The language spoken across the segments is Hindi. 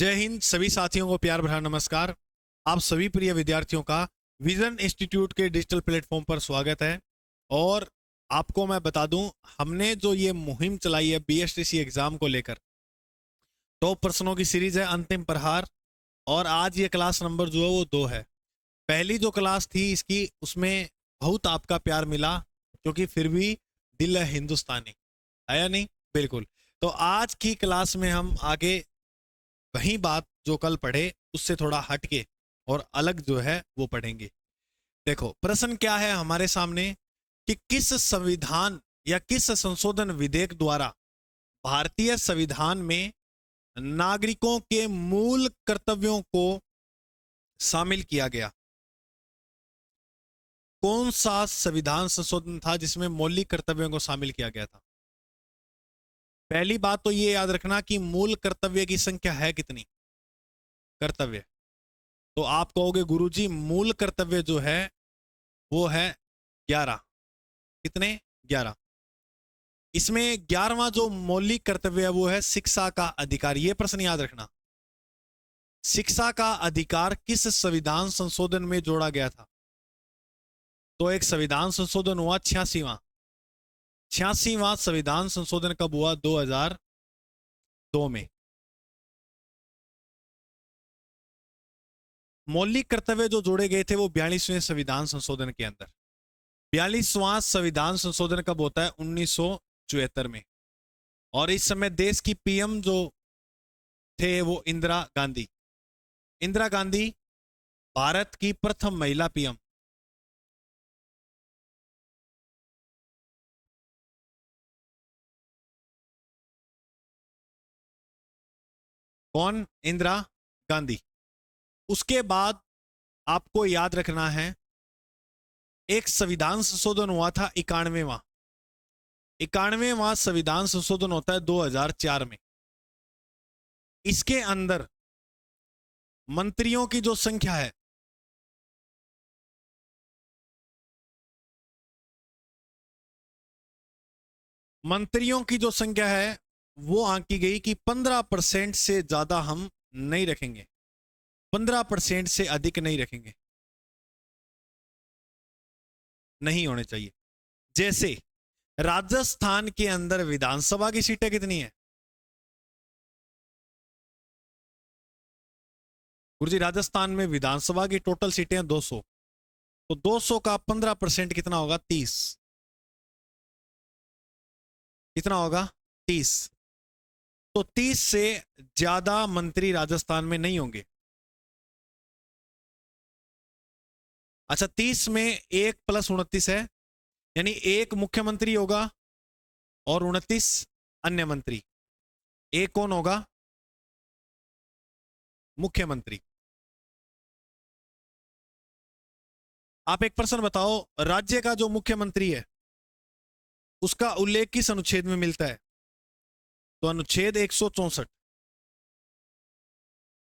जय हिंद सभी साथियों को प्यार भरा नमस्कार। आप सभी प्रिय विद्यार्थियों का विजन इंस्टीट्यूट के डिजिटल प्लेटफॉर्म पर स्वागत है। और आपको मैं बता दूं, हमने जो ये मुहिम चलाई है बीएसटीसी एग्जाम को लेकर, टॉप प्रश्नों की सीरीज है अंतिम प्रहार। और आज ये क्लास नंबर जो है वो 2 है। पहली जो क्लास थी इसकी, उसमें बहुत आपका प्यार मिला, क्योंकि फिर भी दिल है हिंदुस्तानी, है या नहीं? बिल्कुल। तो आज की क्लास में हम आगे वही बात जो कल पढ़े उससे थोड़ा हटके और अलग जो है वो पढ़ेंगे। देखो प्रश्न क्या है हमारे सामने कि किस संविधान या किस संशोधन विधेयक द्वारा भारतीय संविधान में नागरिकों के मूल कर्तव्यों को शामिल किया गया। कौन सा संविधान संशोधन था जिसमें मौलिक कर्तव्यों को शामिल किया गया था? पहली बात तो ये याद रखना कि मूल कर्तव्य की संख्या है कितनी? कर्तव्य तो आप कहोगे गुरुजी मूल कर्तव्य जो है वो है 11। कितने? 11। इसमें 11वां जो मौलिक कर्तव्य है वो है शिक्षा का अधिकार। ये प्रश्न याद रखना, शिक्षा का अधिकार किस संविधान संशोधन में जोड़ा गया था? तो एक संविधान संशोधन हुआ 86वां। 86वां संविधान संशोधन कब हुआ? 2002 में। मौलिक कर्तव्य जो जोड़े गए थे वो 42वें संविधान संशोधन के अंदर। 42वां संविधान संशोधन कब होता है? 1974 में। और इस समय देश की पीएम जो थे वो इंदिरा गांधी। इंदिरा गांधी भारत की प्रथम महिला पीएम। कौन? इंदिरा गांधी। उसके बाद आपको याद रखना है एक संविधान संशोधन हुआ था 91वां। 91वां संविधान संशोधन होता है 2004 में। इसके अंदर मंत्रियों की जो संख्या है, मंत्रियों की जो संख्या है वो आंकी गई कि 15% से ज्यादा हम नहीं रखेंगे, 15% से अधिक नहीं रखेंगे, नहीं होने चाहिए। जैसे राजस्थान के अंदर विधानसभा की सीटें कितनी है? गुरुजी राजस्थान में विधानसभा की टोटल सीटें 200। तो 200 का 15% कितना होगा? 30। कितना होगा? 30। तो 30 से ज्यादा मंत्री राजस्थान में नहीं होंगे। अच्छा, 30 में 1 + 29 है, यानी 1 मुख्यमंत्री होगा और 29 अन्य मंत्री। एक कौन होगा? मुख्यमंत्री। आप एक प्रश्न बताओ, राज्य का जो मुख्यमंत्री है उसका उल्लेख किस अनुच्छेद में मिलता है? तो अनुच्छेद 164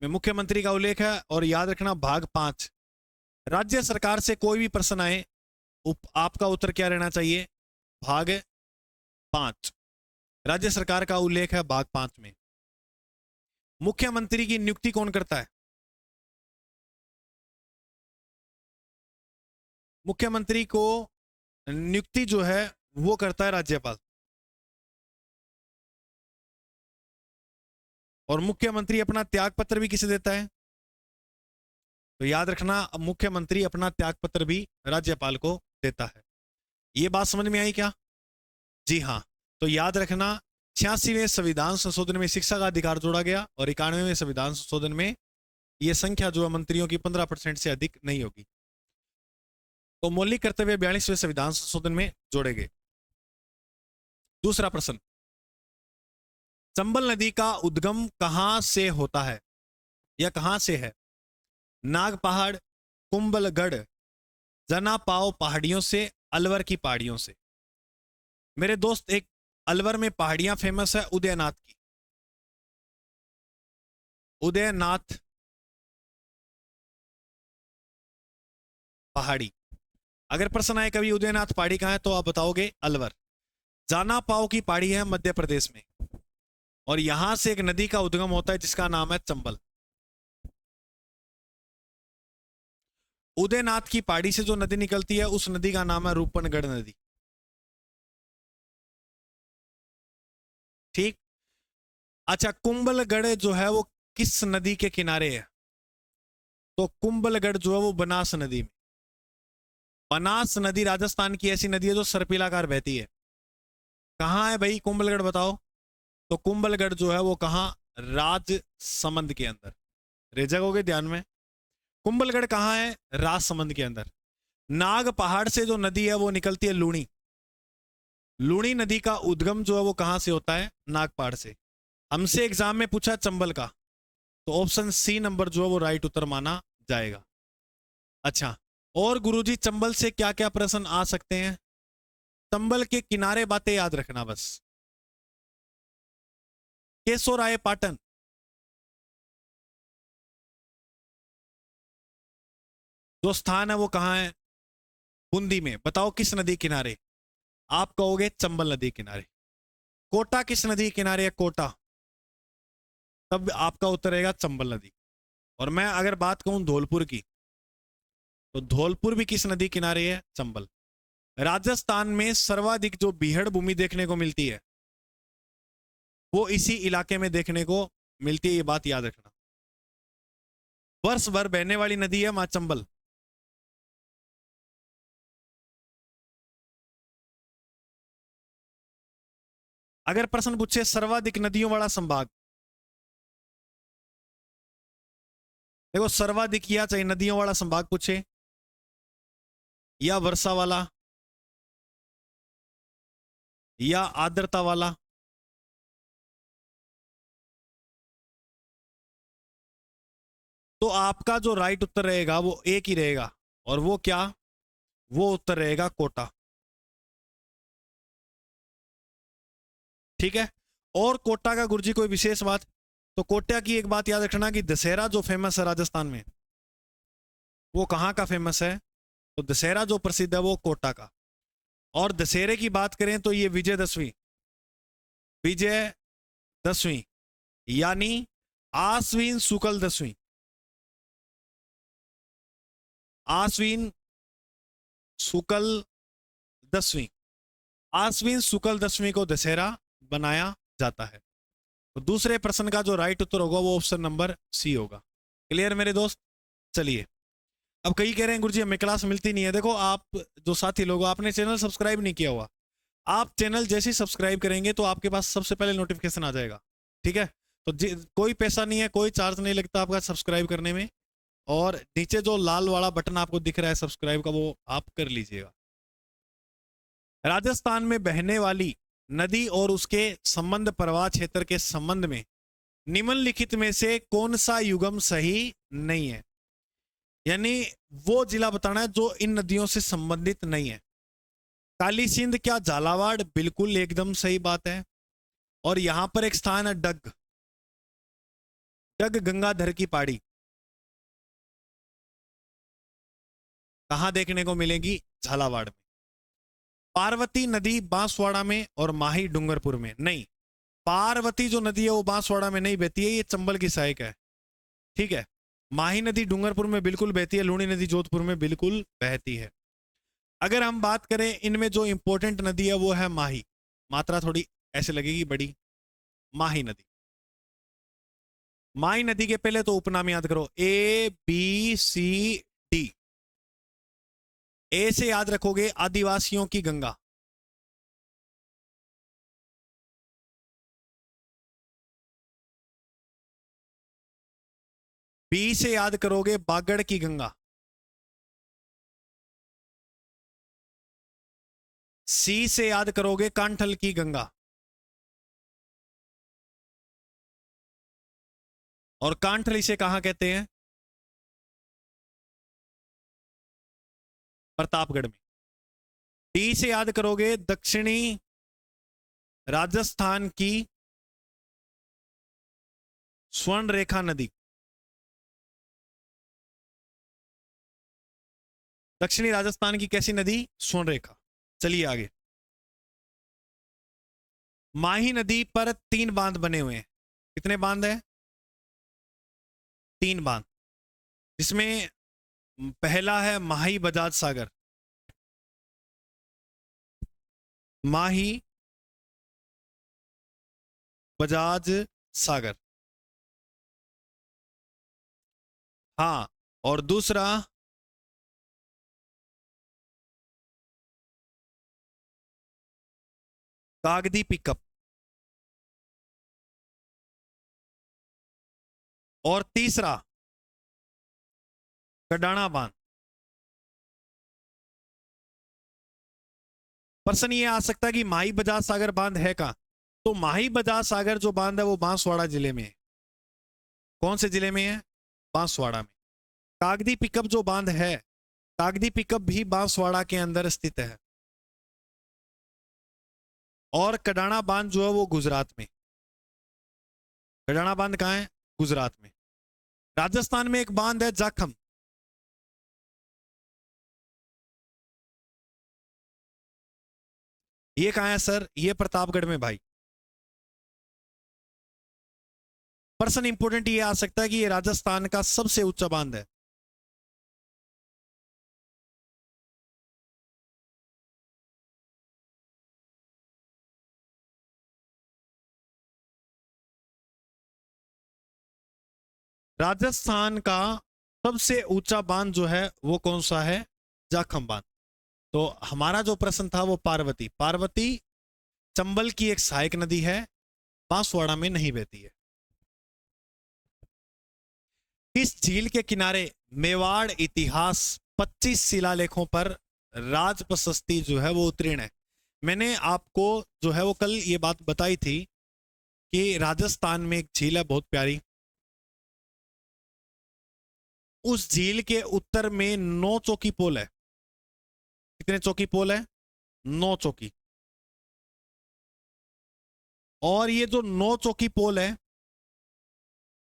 में मुख्यमंत्री का उल्लेख है। और याद रखना भाग 5, राज्य सरकार से कोई भी प्रश्न आए आपका उत्तर क्या रहना चाहिए? भाग 5। राज्य सरकार का उल्लेख है भाग 5 में। मुख्यमंत्री की नियुक्ति कौन करता है? मुख्यमंत्री को नियुक्ति जो है वो करता है राज्यपाल। और मुख्यमंत्री अपना त्यागपत्र भी किसे देता है? तो याद रखना मुख्यमंत्री अपना त्यागपत्र भी राज्यपाल को देता है। ये बात समझ में आई क्या? जी हाँ। तो याद रखना 86वें संविधान संशोधन में शिक्षा का अधिकार जोड़ा गया और 91वें संविधान संशोधन में यह संख्या जो है मंत्रियों की 15% से अधिक नहीं होगी। तो मौलिक कर्तव्य 42वें संविधान संशोधन में जोड़े गए। दूसरा प्रश्न, चंबल नदी का उद्गम कहां से होता है या कहां से है? नाग पहाड़, कुंभलगढ़, जनापाव पहाड़ियों से, अलवर की पहाड़ियों से। मेरे दोस्त एक अलवर में पहाड़ियां फेमस है उदयनाथ की। उदयनाथ पहाड़ी। अगर प्रश्न आए कभी उदयनाथ पहाड़ी कहां है तो आप बताओगे अलवर। जाना पाव की पहाड़ी है मध्य प्रदेश में। और यहां से एक नदी का उद्गम होता है जिसका नाम है चंबल। उदयनाथ की पहाड़ी से जो नदी निकलती है उस नदी का नाम है रूपनगढ़ नदी। ठीक। अच्छा, कुंभलगढ़ जो है वो किस नदी के किनारे है? तो कुंभलगढ़ जो है वो बनास नदी में। बनास नदी राजस्थान की ऐसी नदी है जो सर्पिलाकार बहती है। कहाँ है भाई कुंभलगढ़, बताओ? तो कुंभलगढ़ जो है वो कहाँ? राजसमंद के अंदर। रेजगोगे ध्यान में। कुंभलगढ़ कहाँ है? राजसमंद के अंदर। नाग पहाड़ से जो नदी है वो निकलती है लूणी। लूणी नदी का उद्गम जो है वो कहां से होता है? नाग पहाड़ से। हमसे एग्जाम में पूछा चंबल का, तो ऑप्शन सी नंबर जो है वो राइट उत्तर माना जाएगा। अच्छा, और गुरुजी चंबल से क्या क्या प्रश्न आ सकते हैं? चंबल के किनारे बातें याद रखना बस। केशोराय पाटन, जो स्थान है वो कहाँ है? बूंदी में। बताओ किस नदी किनारे? आप कहोगे चंबल नदी किनारे। कोटा किस नदी किनारे है? कोटा। तब आपका उत्तर रहेगा चंबल नदी। और मैं अगर बात कहूं धौलपुर की, तो धौलपुर भी किस नदी किनारे है? चंबल। राजस्थान में सर्वाधिक जो बीहड़ भूमि देखने को मिलती है वो इसी इलाके में देखने को मिलती है, ये बात याद रखना। वर्ष भर बहने वाली नदी है मां चंबल। अगर प्रश्न पूछे सर्वाधिक नदियों वाला संभाग, देखो सर्वाधिक या चाहे नदियों वाला संभाग पूछे या वर्षा वाला या आर्द्रता वाला, तो आपका जो राइट उत्तर रहेगा वो एक ही रहेगा। और वो क्या? वो उत्तर रहेगा कोटा। ठीक है। और कोटा का गुरुजी कोई विशेष बात? तो कोटा की एक बात याद रखना कि दशहरा जो फेमस है राजस्थान में, वो कहां का फेमस है? तो दशहरा जो प्रसिद्ध है वो कोटा का। और दशहरे की बात करें तो ये विजयदशमी, विजय दशमी यानी आश्विन शुक्ल दशमी। आश्विन शुक्ल दशमी। आश्विन शुक्ल दशमी को दशहरा बनाया जाता है। तो दूसरे प्रश्न का जो राइट उत्तर होगा वो ऑप्शन नंबर सी होगा। क्लियर मेरे दोस्त? चलिए, अब कई कह रहे हैं गुरुजी हमें क्लास मिलती नहीं है। देखो आप जो साथी लोग, आपने चैनल सब्सक्राइब नहीं किया हुआ, आप चैनल जैसे ही सब्सक्राइब करेंगे तो आपके पास सबसे पहले नोटिफिकेशन आ जाएगा। ठीक है। तो कोई पैसा नहीं है, कोई चार्ज नहीं लगता आपका सब्सक्राइब करने में। और नीचे जो लाल वाला बटन आपको दिख रहा है सब्सक्राइब का, वो आप कर लीजिएगा। राजस्थान में बहने वाली नदी और उसके संबंध प्रवाह क्षेत्र के संबंध में निम्नलिखित में से कौन सा युगम सही नहीं है? यानी वो जिला बताना है जो इन नदियों से संबंधित नहीं है। काली सिंध क्या झालावाड़? बिल्कुल एकदम सही बात है। और यहां पर एक स्थान है डग, डग गंगाधर की पहाड़ी। कहां देखने को मिलेगी? झालावाड़ में। पार्वती नदी बांसवाड़ा में और माही डूंगरपुर में नहीं। पार्वती जो नदी है वो बांसवाड़ा में नहीं बहती है, ये चंबल की सहायक है। ठीक है। माही नदी डूंगरपुर में बिल्कुल बहती है, लूणी नदी जोधपुर में बिल्कुल बहती है। अगर हम बात करें इनमें जो इंपॉर्टेंट नदी है वो है माही। मात्रा थोड़ी ऐसे लगेगी बड़ी। माही नदी। माही नदी के पहले तो उपनाम याद करो, ए बी सी डी। ए से याद रखोगे आदिवासियों की गंगा। बी से याद करोगे बागड़ की गंगा। सी से याद करोगे कांठल की गंगा। और कांठल इसे कहां कहते हैं? प्रतापगढ़ में। डी से याद करोगे दक्षिणी राजस्थान की स्वर्ण रेखा नदी। दक्षिणी राजस्थान की कैसी नदी? स्वर्ण रेखा। चलिए आगे। माही नदी पर 3 बांध बने हुए हैं। कितने बांध है? 3 बांध, जिसमें पहला है माही बजाज सागर। माही बजाज सागर, हाँ। और दूसरा कागदी पिकअप, और तीसरा कडाना बांध। प्रश्न ये आ सकता है कि माही बजाज सागर बांध है कहां? तो माही बजाज सागर जो बांध है वो बांसवाड़ा जिले में है। कौन से जिले में है? बांसवाड़ा में। कागदी पिकअप जो बांध है, कागदी पिकअप भी बांसवाड़ा के अंदर स्थित है। और कडाना बांध जो है वो गुजरात में। कडाना बांध कहां है? गुजरात में। राजस्थान में एक बांध है जाखम। ये कहां है सर? ये प्रतापगढ़ में भाई। प्रश्न इंपोर्टेंट ये आ सकता है कि ये राजस्थान का सबसे ऊंचा बांध है। राजस्थान का सबसे ऊंचा बांध जो है वो कौन सा है? जाखम बांध। तो हमारा जो प्रश्न था वो पार्वती। पार्वती चंबल की एक सहायक नदी है, बांसवाड़ा में नहीं बहती है। इस झील के किनारे मेवाड़ इतिहास 25 शिलालेखों पर राज प्रशस्ति जो है वो उत्तीर्ण है। मैंने आपको जो है वो कल ये बात बताई थी कि राजस्थान में एक झील है बहुत प्यारी। उस झील के उत्तर में 9 चौकी पोल है। कितने चौकी पोल है? 9 चौकी। और ये जो 9 चौकी पोल है,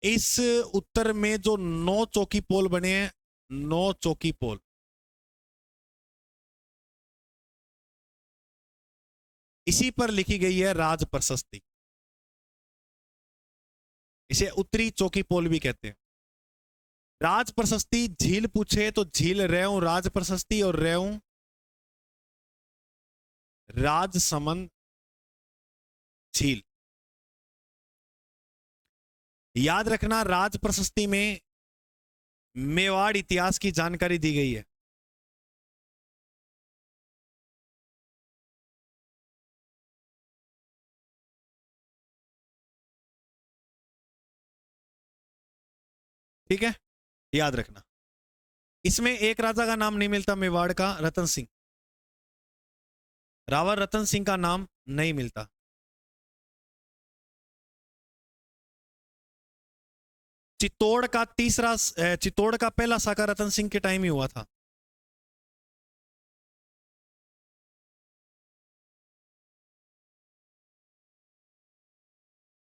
इस उत्तर में जो 9 चौकी पोल बने हैं, 9 चौकी पोल, इसी पर लिखी गई है राज प्रशस्ति। इसे उत्तरी चौकी पोल भी कहते हैं। राज प्रशस्ति झील पूछे तो झील रेऊ राज प्रशस्ति और रेऊ राजसमंद झील। याद रखना, राज प्रशस्ति में मेवाड़ इतिहास की जानकारी दी गई है। ठीक है, याद रखना। इसमें एक राजा का नाम नहीं मिलता मेवाड़ का, रतन सिंह। रावल रतन सिंह का नाम नहीं मिलता। चित्तौड़ का पहला साका रतन सिंह के टाइम ही हुआ था।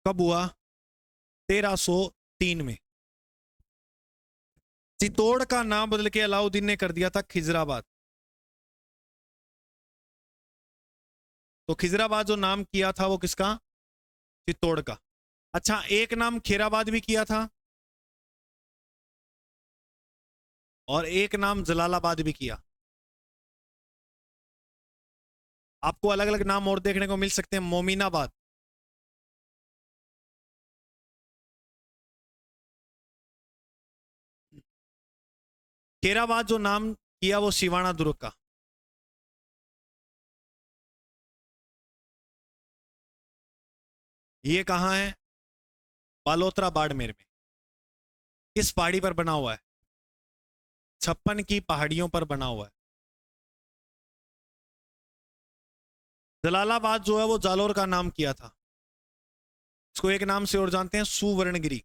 कब हुआ? 1303 में। चित्तौड़ का नाम बदल के अलाउद्दीन ने कर दिया था खिजराबाद। तो खिजराबाद जो नाम किया था वो किसका? चित्तौड़ का। अच्छा, एक नाम खेराबाद भी किया था और एक नाम जलालाबाद भी किया। आपको अलग अलग नाम और देखने को मिल सकते हैं। मोमिनाबाद, खेराबाद जो नाम किया वो शिवाना दुर्ग का। ये कहां है? बालोतरा बाड़मेर में। किस पहाड़ी पर बना हुआ है? 56 की पहाड़ियों पर बना हुआ है। जलालाबाद जो है वो जालोर का नाम किया था। इसको एक नाम से और जानते हैं, सुवर्णगिरी।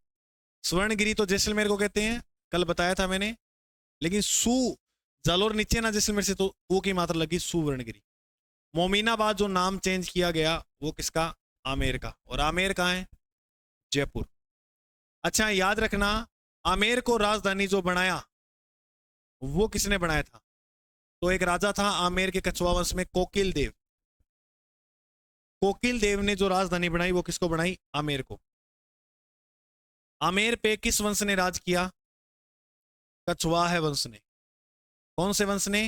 स्वर्णगिरी तो जैसलमेर को कहते हैं, कल बताया था मैंने। लेकिन सु जालोर नीचे ना जैसलमेर से, तो वो की मात्रा लगी सुवर्णगिरी। मोमिनाबाद जो नाम चेंज किया गया वो किसका? आमेर का। और आमेर कहाँ है? जयपुर। अच्छा, याद रखना, आमेर को राजधानी जो बनाया वो किसने बनाया था? तो एक राजा था आमेर के कछुआ वंश में, कोकिल देव। कोकिल देव ने जो राजधानी बनाई वो किसको बनाई? आमेर को। आमेर पे किस वंश ने राज किया? कछवाहा वंश ने। कौन से वंश ने?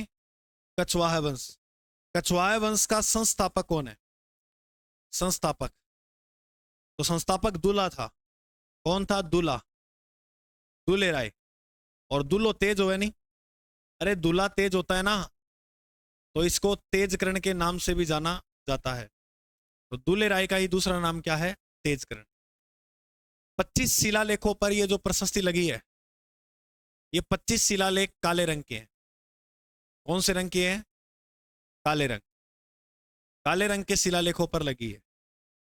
कछवाहा वंश। कछवाहा वंश का संस्थापक कौन है? संस्थापक, तो संस्थापक दूल्हा था। कौन था? दूल्हा, दूल्हे राय। और दूल्हो तेज हो, नहीं? अरे दूल्हा तेज होता है ना, तो इसको तेजकरण के नाम से भी जाना जाता है। तो दूल्हे राय का ही दूसरा नाम क्या है? तेजकरण। 25 शिलालेखों पर ये जो प्रशस्ति लगी है, ये 25 शिलालेख काले रंग के हैं। कौन से रंग के हैं? काले रंग। काले रंग के शिलालेखों पर लगी है।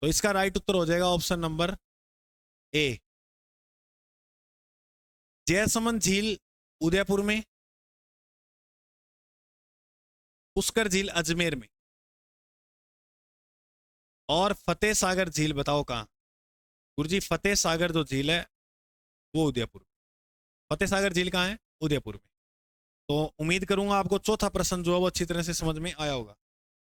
तो इसका राइट उत्तर हो जाएगा ऑप्शन नंबर ए। जयसमंद झील उदयपुर में, पुष्कर झील अजमेर में, और फतेह सागर झील बताओ कहां? गुरुजी फतेह सागर जो झील है वो उदयपुर में। फतेह सागर झील कहां है? उदयपुर में। तो उम्मीद करूंगा आपको चौथा प्रश्न जो है वो अच्छी तरह से समझ में आया होगा।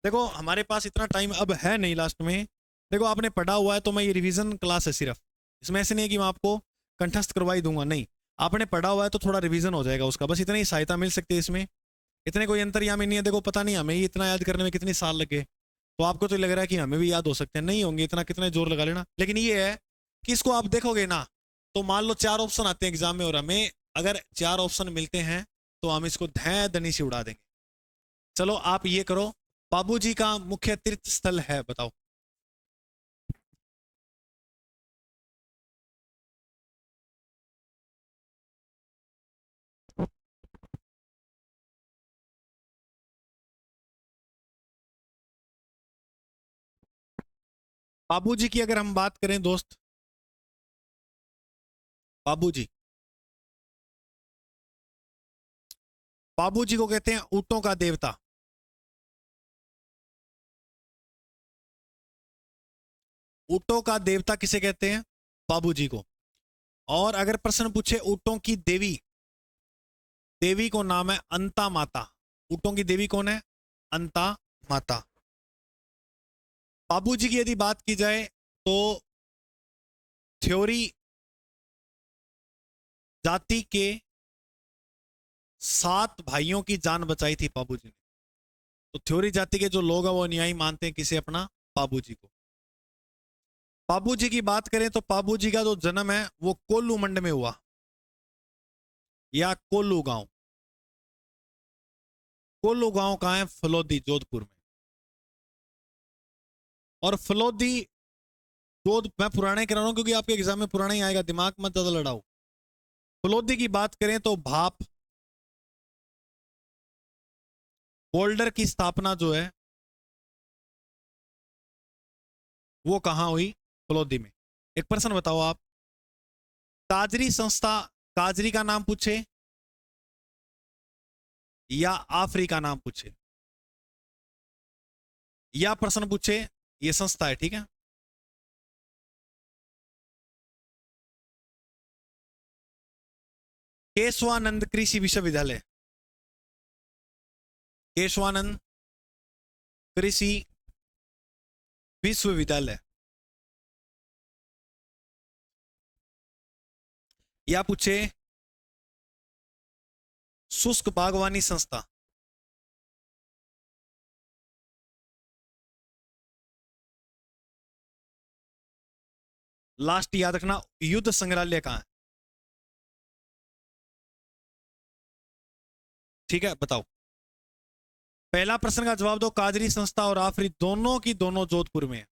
देखो हमारे पास इतना टाइम अब है नहीं लास्ट में। देखो आपने पढ़ा हुआ है तो मैं ये रिवीजन क्लास है सिर्फ, इसमें ऐसे नहीं है कि मैं आपको कंठस्थ करवा ही दूंगा, नहीं। आपने पढ़ा हुआ है तो थोड़ा रिवीजन हो जाएगा उसका, बस इतनी ही सहायता मिल सकती है इसमें। इतने कोई अंतर्यामी नहीं है। देखो पता नहीं हमें इतना याद करने में कितने साल लगे, तो आपको तो लग रहा है कि हमें भी याद हो सकते हैं, नहीं होंगे इतना, कितने जोर लगा लेना। लेकिन ये है कि इसको आप देखोगे ना, तो मान लो 4 ऑप्शन आते हैं एग्जाम में और हमें अगर 4 ऑप्शन मिलते हैं तो हम इसको धै धनी से उड़ा देंगे। चलो आप ये करो, बाबूजी का मुख्य तीर्थ स्थल है बताओ। बाबूजी की अगर हम बात करें दोस्त, बाबूजी, बाबूजी को कहते हैं ऊंटों का देवता। ऊंटों का देवता किसे कहते हैं? बाबूजी को। और अगर प्रश्न पूछे ऊंटों की देवी, देवी को नाम है अंता माता। ऊंटों की देवी कौन है? अंता माता। बाबूजी की यदि बात की जाए तो थ्योरी जाति के 7 भाइयों की जान बचाई थी बाबूजी ने। तो थ्योरी जाति के जो लोग हैं वो अनुयायी मानते हैं किसे? अपना बाबूजी को। बाबूजी की बात करें तो बाबूजी का जो जन्म है वो कोल्लू मंड में हुआ, या कोल्लू गांव। कोल्लू गांव कहां है? फलोदी, जोधपुर में। और फलोदी जोध, मैं पुराने करा रहा हूं क्योंकि आपके एग्जाम में पुराना ही आएगा, दिमाग मत ज्यादा लड़ाओ। फलोदी की बात करें तो भाप बोल्डर की स्थापना जो है वो कहां हुई? फलोदी में। एक प्रश्न बताओ आप, काजरी संस्था, काजरी का नाम पूछे या आफरी का नाम पूछे, या प्रश्न पूछे, ये संस्था है, ठीक है। केशवानंद कृषि विश्वविद्यालय, केशवानंद कृषि विश्वविद्यालय, या पूछे शुष्क बागवानी संस्था। लास्ट याद रखना, युद्ध संग्रहालय कहां है? ठीक है बताओ। पहला प्रश्न का जवाब दो, काजरी संस्था और आफरी दोनों की दोनों जोधपुर में है।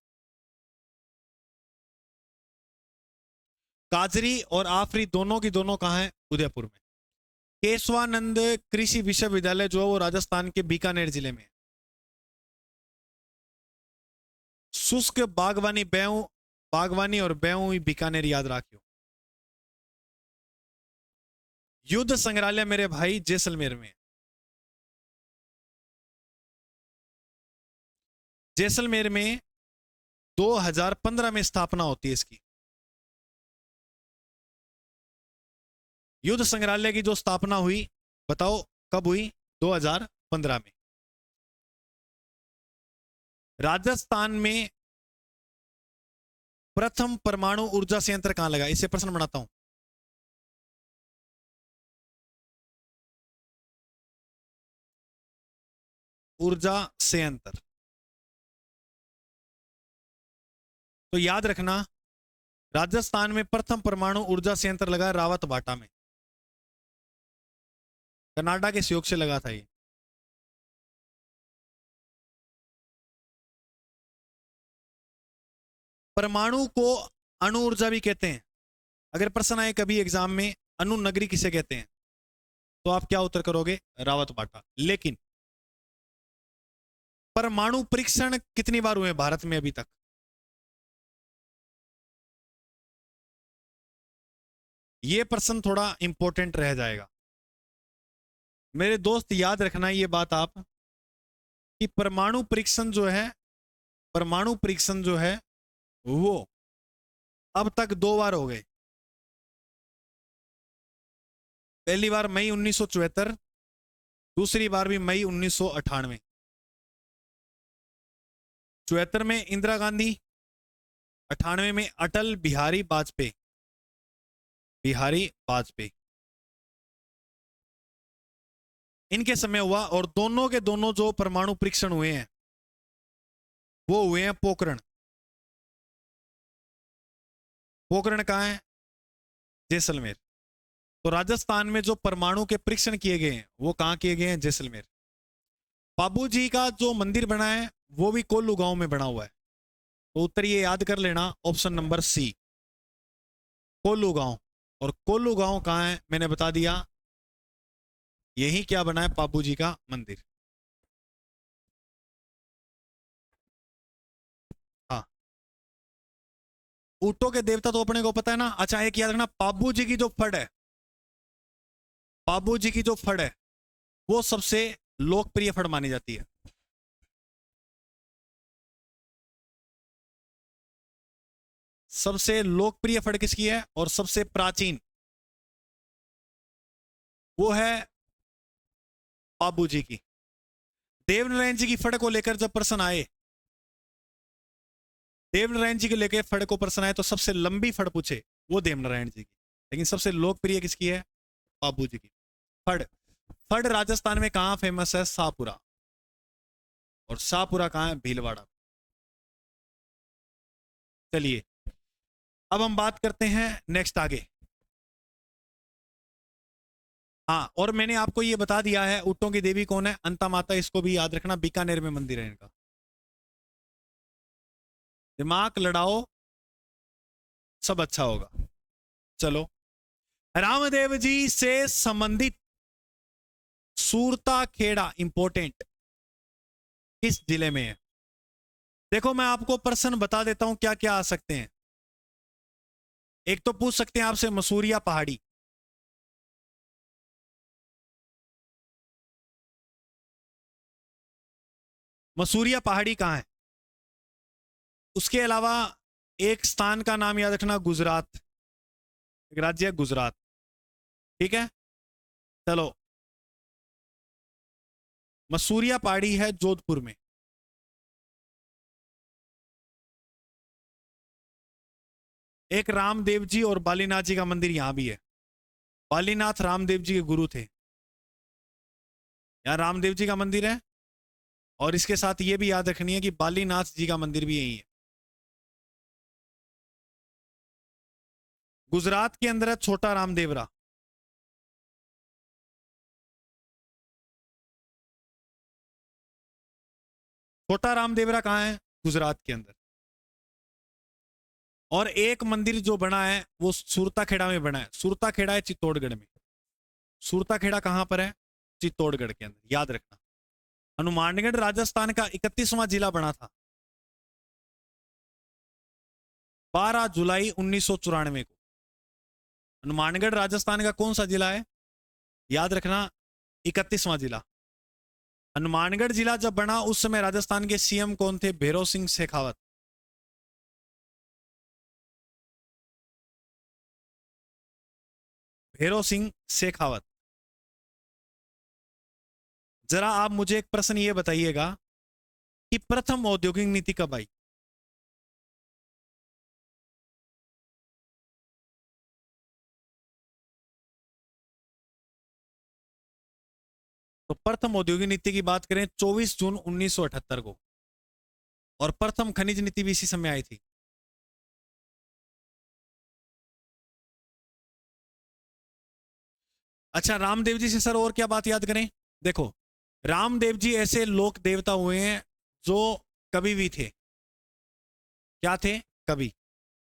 काजरी और आफरी दोनों की दोनों कहां है? उदयपुर में। केशवानंद कृषि विश्वविद्यालय जो है वो राजस्थान के बीकानेर जिले में है। शुष्क बागवानी बेऊ, बागवानी और बेऊ बीकानेर याद रखियो। युद्ध संग्रहालय मेरे भाई जैसलमेर में। जैसलमेर में 2015 में स्थापना होती है इसकी। युद्ध संग्रहालय की जो स्थापना हुई बताओ कब हुई? 2015 में। राजस्थान में प्रथम परमाणु ऊर्जा संयंत्र कहां लगा, इससे प्रश्न बनाता हूं। ऊर्जा संयंत्र, तो याद रखना राजस्थान में प्रथम परमाणु ऊर्जा संयंत्र लगा है रावत भाटा में, कनाडा के सहयोग से लगा था ये। परमाणु को अणु ऊर्जा भी कहते हैं। अगर प्रश्न आए कभी एग्जाम में अणु नगरी किसे कहते हैं, तो आप क्या उत्तर करोगे, रावत भाटा। लेकिन परमाणु परीक्षण कितनी बार हुए भारत में अभी तक, यह प्रश्न थोड़ा इंपॉर्टेंट रह जाएगा मेरे दोस्त। याद रखना ये बात आप कि परमाणु परीक्षण जो है, परमाणु परीक्षण जो है वो अब तक 2 बार हो गए। पहली बार मई 1974, दूसरी बार भी मई 1998। 74 में इंदिरा गांधी, 98 में अटल बिहारी वाजपेयी, बिहारी वाजपेयी इनके समय हुआ। और दोनों के दोनों जो परमाणु परीक्षण हुए हैं वो हुए हैं पोखरण। पोखरण कहां है, जैसलमेर। तो राजस्थान में जो परमाणु के परीक्षण किए गए हैं वो कहां किए गए हैं, जैसलमेर। बाबू जी का जो मंदिर बना है वो भी कोल्लू गांव में बना हुआ है। तो उत्तर ये याद कर लेना, ऑप्शन नंबर सी, कोल्लू गांव। और कोल्लू गांव कहां है, मैंने बता दिया, यही क्या बना है, बाबू जी का मंदिर। हाँ, ऊंटों के देवता तो अपने को पता है ना। अच्छा, एक याद रखना, बाबू जी की जो फड़ है, बाबू जी की जो फड़ है वो सबसे लोकप्रिय फड़ मानी जाती है। सबसे लोकप्रिय फड़ किसकी है और सबसे प्राचीन, वो है बाबू जी की। देवनारायण जी की फड़ को लेकर जब प्रश्न आए, देवनारायण जी को लेकर फड़ को प्रश्न आए तो सबसे लंबी फड़ पूछे वो देवनारायण जी की, लेकिन सबसे लोकप्रिय किसकी है, बाबू जी की फड़। फड़ राजस्थान में कहां फेमस है, शाहपुरा। और शाहपुरा कहां है, भीलवाड़ा। चलिए अब हम बात करते हैं नेक्स्ट आगे। हाँ, और मैंने आपको ये बता दिया है ऊंटों की देवी कौन है, अंता माता। इसको भी याद रखना, बीकानेर में मंदिर है इनका। दिमाग लड़ाओ, सब अच्छा होगा। चलो, रामदेव जी से संबंधित सूरता खेड़ा इंपोर्टेंट किस जिले में है। देखो मैं आपको प्रश्न बता देता हूं क्या क्या आ सकते हैं। एक तो पूछ सकते हैं आपसे मसूरिया पहाड़ी, मसूरिया पहाड़ी कहां है। उसके अलावा एक स्थान का नाम याद रखना, गुजरात, एक राज्य है गुजरात। ठीक है, चलो, मसूरिया पहाड़ी है जोधपुर में। एक रामदेव जी और बालीनाथ जी का मंदिर यहां भी है। बालीनाथ रामदेव जी के गुरु थे, यहां रामदेव जी का मंदिर है। और इसके साथ ये भी याद रखनी है कि बालीनाथ जी का मंदिर भी यही है। गुजरात के अंदर है छोटा रामदेवरा। छोटा रामदेवरा कहां है, गुजरात के अंदर। और एक मंदिर जो बना है वो सुरता खेड़ा में बना है। सुरता खेड़ा है चित्तौड़गढ़ में। सुरता खेड़ा कहां पर है, चित्तौड़गढ़ के अंदर, याद रखना। हनुमानगढ़ राजस्थान का 31वां जिला बना था 12 जुलाई 1994 को। हनुमानगढ़ राजस्थान का कौन सा जिला है, याद रखना, 31वां जिला। हनुमानगढ़ जिला जब बना उस समय राजस्थान के सीएम कौन थे, भैरव सिंह शेखावत। भैरव सिंह शेखावत। जरा आप मुझे एक प्रश्न ये बताइएगा कि प्रथम औद्योगिक नीति कब आई। तो प्रथम औद्योगिक नीति की बात करें 24 जून 1978 को, और प्रथम खनिज नीति भी इसी समय आई थी। अच्छा, रामदेव जी से सर और क्या बात याद करें? देखो, रामदेव जी ऐसे लोक देवता हुए हैं जो कवि भी थे। क्या थे? कवि।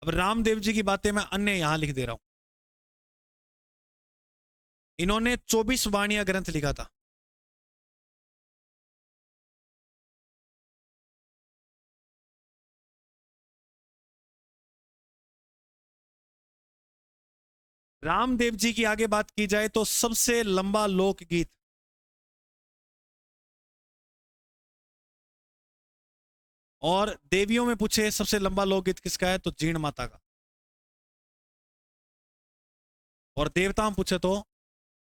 अब रामदेव जी की बातें मैं अन्य यहां लिख दे रहा हूं। इन्होंने 24 वाणियां ग्रंथ लिखा था। रामदेव जी की आगे बात की जाए तो सबसे लंबा लोकगीत, और देवियों में पूछे सबसे लंबा लोकगीत किसका है, तो जीण माता का। और देवता में पूछे तो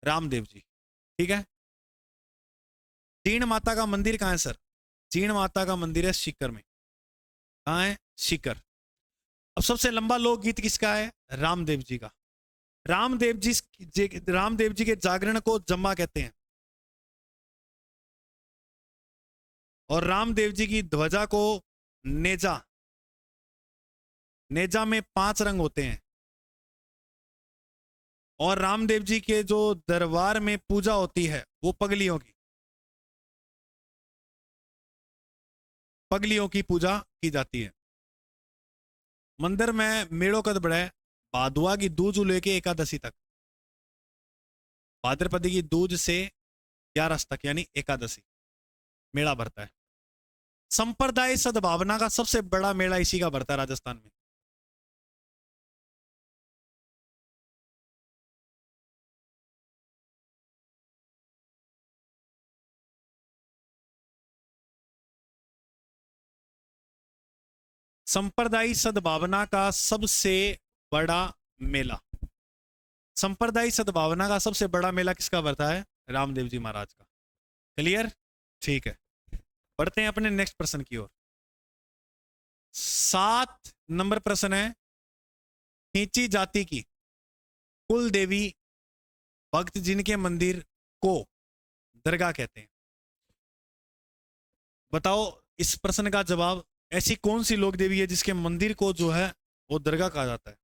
रामदेव जी। ठीक है। जीण माता का मंदिर कहां है सर? जीण माता का मंदिर है सीकर में। कहां है? सीकर। अब सबसे लंबा लोकगीत किसका है? रामदेव जी का। रामदेव जी रामदेव जी के जागरण को जम्मा कहते हैं, और रामदेव जी की ध्वजा को नेजा। नेजा में 5 रंग होते हैं। और रामदेव जी के जो दरबार में पूजा होती है वो पगलियों की, पगलियों की पूजा की जाती है। मंदिर में मेड़ो कद बड़ा है, भादुआ की दूज लेके एकादशी तक, भाद्रपद की दूज से 11 तक यानी एकादशी मेला भरता है। संप्रदाय सद्भावना का सबसे बड़ा मेला इसी का भरता है राजस्थान में। संप्रदायी सद्भावना का सबसे बड़ा मेला, संप्रदायी सद्भावना का सबसे बड़ा मेला किसका भरता है? रामदेव जी महाराज का। क्लियर? ठीक है, बढ़ते हैं अपने नेक्स्ट प्रश्न की ओर। 7 नंबर प्रश्न है, खींची जाति की कुल देवी भक्त जिनके मंदिर को दरगाह कहते हैं। बताओ इस प्रश्न का जवाब। ऐसी कौन सी लोक देवी है जिसके मंदिर को जो है वो दरगाह कहा जाता है?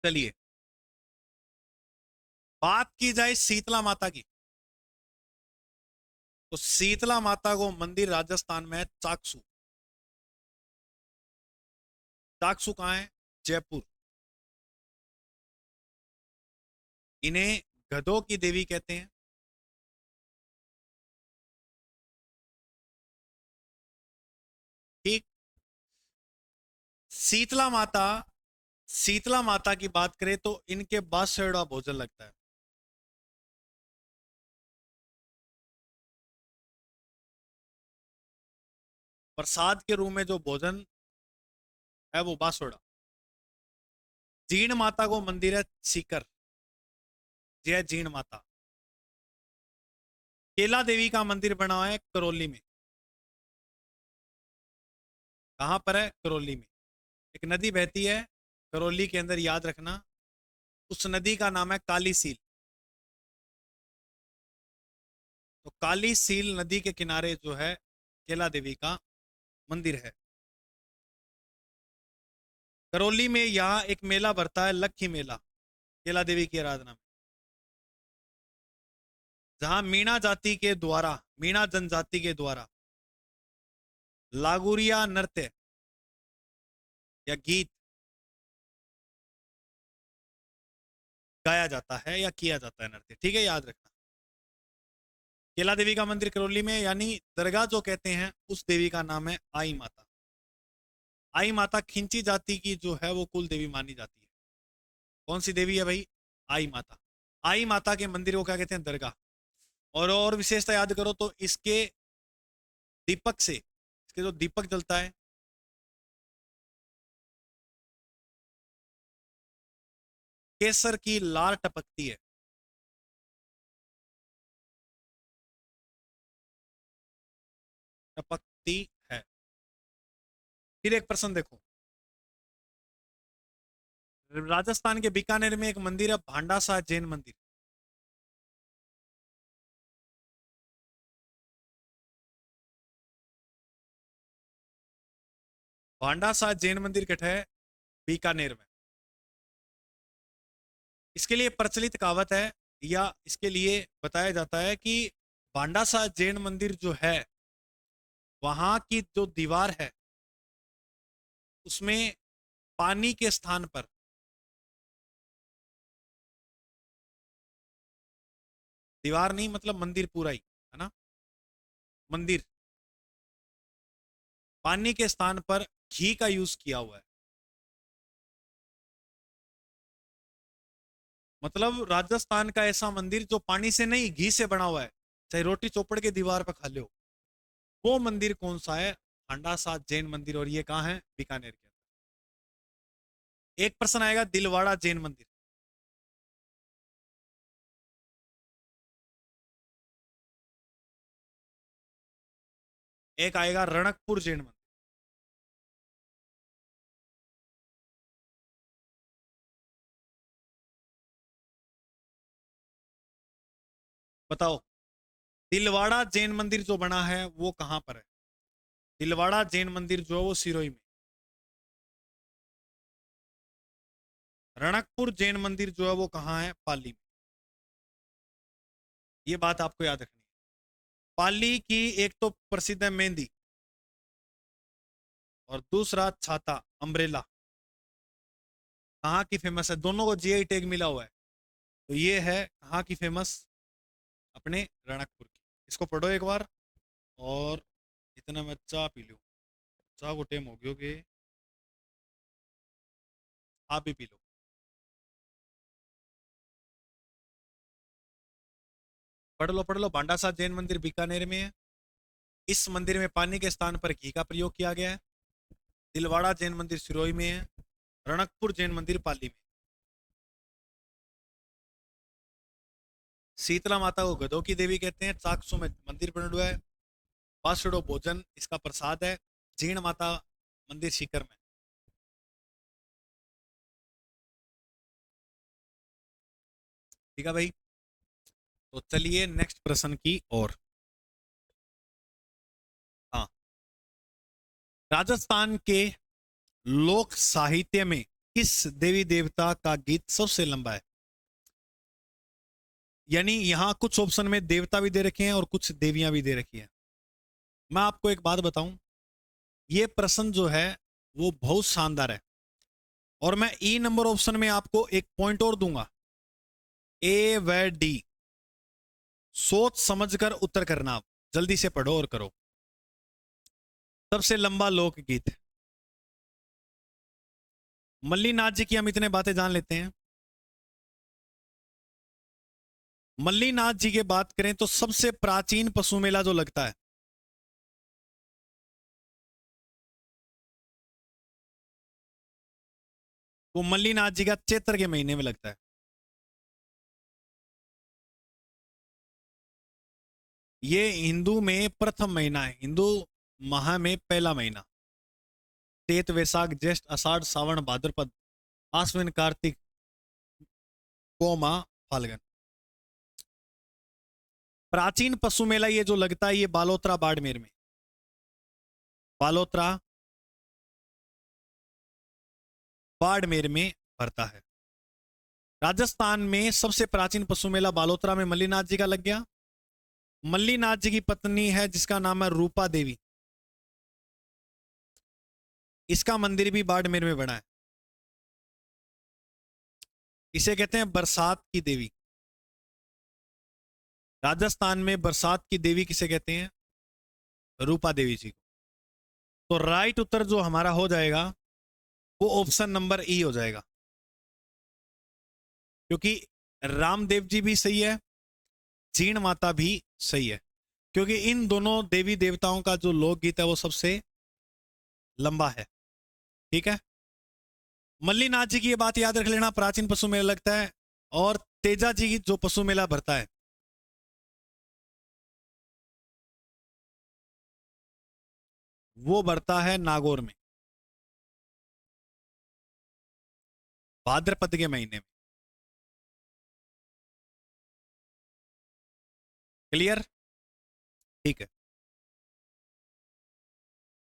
चलिए, बात की जाए शीतला माता की, तो शीतला माता को मंदिर राजस्थान में है चाकसू। चाकसू कहां है? जयपुर। इन्हें गधों की देवी कहते हैं। ठीक। शीतला माता, शीतला माता की बात करें तो इनके बासड़ा भोजन लगता है। प्रसाद के रूप में जो भोजन है वो बासोड़ा। जीण माता को मंदिर है सीकर, जय जीण माता। केला देवी का मंदिर बना हुआ है करौली में। कहां पर है? करौली में। एक नदी बहती है करौली के अंदर, याद रखना, उस नदी का नाम है काली सील। तो काली सील नदी के किनारे जो है केला देवी का मंदिर है। करौली में यहाँ एक मेला भरता है लक्खी मेला, केला देवी की आराधना में, जहां मीणा जाति के द्वारा, मीणा जनजाति के द्वारा लागुरिया नृत्य या गीत गाया जाता है या किया जाता है नृत्य। ठीक है, याद रखना। केला देवी का मंदिर करौली में, यानी दरगाह जो कहते हैं उस देवी का नाम है आई माता। आई माता खिंची जाति की जो है वो कुल देवी मानी जाती है। कौन सी देवी है भाई? आई माता। आई माता के मंदिर को क्या कहते हैं? दरगाह। और विशेषता याद करो तो इसके दीपक से, इसके जो दीपक जलता है, केसर की लार टपकती है। टपकती है। फिर एक प्रश्न देखो, राजस्थान के बीकानेर में एक मंदिर है, भांडा सा जैन मंदिर। भांडा सा जैन मंदिर कट है बीकानेर में। इसके लिए प्रचलित कहावत है, या इसके लिए बताया जाता है कि भांडा सा जैन मंदिर जो है, वहां की जो दीवार है उसमें पानी के स्थान पर दीवार नहीं, मतलब मंदिर पूरा ही है ना, मंदिर पानी के स्थान पर घी का यूज किया हुआ है। मतलब राजस्थान का ऐसा मंदिर जो पानी से नहीं घी से बना हुआ है, चाहे रोटी चौपड़ के दीवार पर खा लो। वो मंदिर कौन सा है? हांडा साध जैन मंदिर, और ये कहाँ है? बीकानेर के अंदर। एक प्रश्न आएगा दिलवाड़ा जैन मंदिर। एक आएगा रणकपुर जैन मंदिर। बताओ, दिलवाड़ा जैन मंदिर जो बना है वो कहां पर है? दिलवाड़ा जैन मंदिर जो है वो सिरोही में। रणकपुर जैन मंदिर जो है वो कहां है? पाली में। ये बात आपको याद रखनी है। पाली की एक तो प्रसिद्ध है मेहंदी, और दूसरा छाता, अम्ब्रेला। कहाँ की फेमस है? दोनों को जीआई टैग मिला हुआ है। तो ये है कहाँ की फेमस? अपने रणकपुर की। इसको पढ़ो एक बार, और इतना मैं चाय पी लूँ। चाय को टाइम हो गयो कि आप भी पी लो। पढ़ लो पढ़ लो। भांडा साध जैन मंदिर बीकानेर में है। इस मंदिर में पानी के स्थान पर घी का प्रयोग किया गया है। दिलवाड़ा जैन मंदिर सिरोही में है। रणकपुर जैन मंदिर पाली में। शीतला माता को गधों की देवी कहते हैं। चाकसू में मंदिर बना हुआ है। बासुड़ो भोजन इसका प्रसाद है। जीण माता मंदिर सीकर में। ठीक है भाई, तो चलिए नेक्स्ट प्रश्न की ओर। हाँ, राजस्थान के लोक साहित्य में किस देवी देवता का गीत सबसे लंबा है? यानी यहां कुछ ऑप्शन में देवता भी दे रखे हैं और कुछ देवियां भी दे रखी हैं। मैं आपको एक बात बताऊं, ये प्रश्न जो है वो बहुत शानदार है, और मैं ई नंबर ऑप्शन में आपको एक पॉइंट और दूंगा। ए व डी, सोच समझकर उत्तर करना। आप जल्दी से पढ़ो और करो। सबसे लंबा लोकगीत मल्लीनाथ जी की हम इतने बातें जान लेते हैं। मल्लीनाथ जी की बात करें तो सबसे प्राचीन पशु मेला जो लगता है, वो मल्लीनाथ जी का चैत्र के महीने में लगता है। ये हिंदू में प्रथम महीना है, हिंदू माह में पहला महीना। चैत वैशाख ज्येष्ठ आषाढ़ सावन भाद्रपद आश्विन कार्तिक पौमा फाल्गुन। प्राचीन पशु मेला ये जो लगता है, ये बालोतरा बाड़मेर में। बालोतरा बाड़मेर में भरता है। राजस्थान में सबसे प्राचीन पशु मेला बालोतरा में मल्लीनाथ जी का लग गया। मल्लीनाथ जी की पत्नी है जिसका नाम है रूपा देवी। इसका मंदिर भी बाड़मेर में बना है। इसे कहते हैं बरसात की देवी। राजस्थान में बरसात की देवी किसे कहते हैं? रूपा देवी जी को। तो राइट उत्तर जो हमारा हो जाएगा वो ऑप्शन नंबर ई हो जाएगा, क्योंकि रामदेव जी भी सही है, जीण माता भी सही है, क्योंकि इन दोनों देवी देवताओं का जो लोकगीत है वो सबसे लंबा है। ठीक है, मल्लीनाथ जी की ये बात याद रख लेना, प्राचीन पशु मेला लगता है। और तेजा जी की जो पशु मेला भरता है, वो बढ़ता है नागौर में, भाद्रपद के महीने में। क्लियर? ठीक है।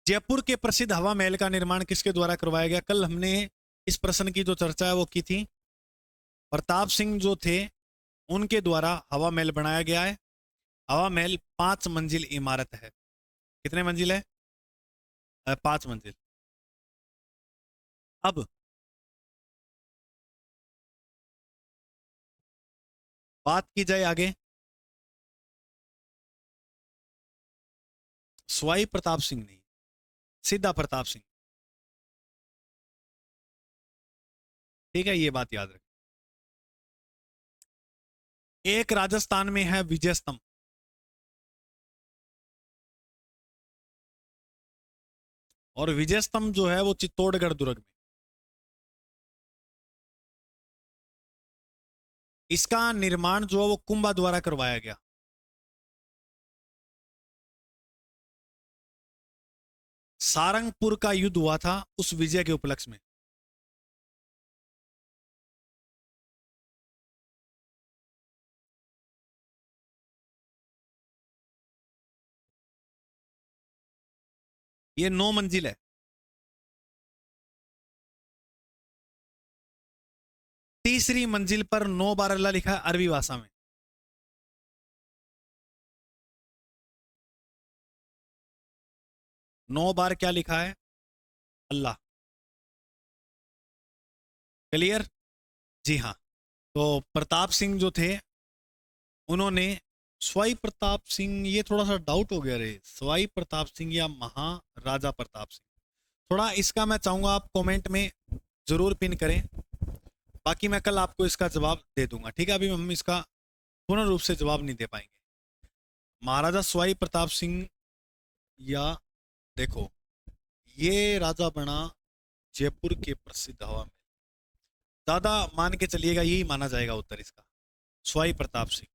जयपुर के प्रसिद्ध हवा महल का निर्माण किसके द्वारा करवाया गया? कल हमने इस प्रश्न की जो चर्चा है वो की थी। प्रताप सिंह जो थे उनके द्वारा हवा महल बनाया गया है। हवा महल 5 मंजिल इमारत है। कितने मंजिल है? 5 मंजिल। अब बात की जाए आगे। सवाई प्रताप सिंह नहीं, सीधा प्रताप सिंह। ठीक है, ये बात याद रखें। एक राजस्थान में है विजय स्तंभ, और विजय स्तंभ जो है वो चित्तौड़गढ़ दुर्ग में। इसका निर्माण जो है वो कुंभा द्वारा करवाया गया। सारंगपुर का युद्ध हुआ था उस विजय के उपलक्ष्य में। ये 9 मंजिल है। तीसरी मंजिल पर 9 बार अल्लाह लिखा है अरबी भाषा में। नौ बार क्या लिखा है? अल्लाह। क्लियर? जी हाँ। तो प्रताप सिंह जो थे उन्होंने, सवाई प्रताप सिंह, ये थोड़ा सा डाउट हो गया रे, सवाई प्रताप सिंह या महाराजा प्रताप सिंह, थोड़ा इसका मैं चाहूंगा आप कमेंट में जरूर पिन करें। बाकी मैं कल आपको इसका जवाब दे दूंगा। ठीक है, अभी हम इसका पूर्ण रूप से जवाब नहीं दे पाएंगे। महाराजा सवाई प्रताप सिंह, या देखो ये राजा बना जयपुर के प्रसिद्ध हवा में, ज्यादा मान के चलिएगा यही माना जाएगा उत्तर इसका, सवाई प्रताप सिंह।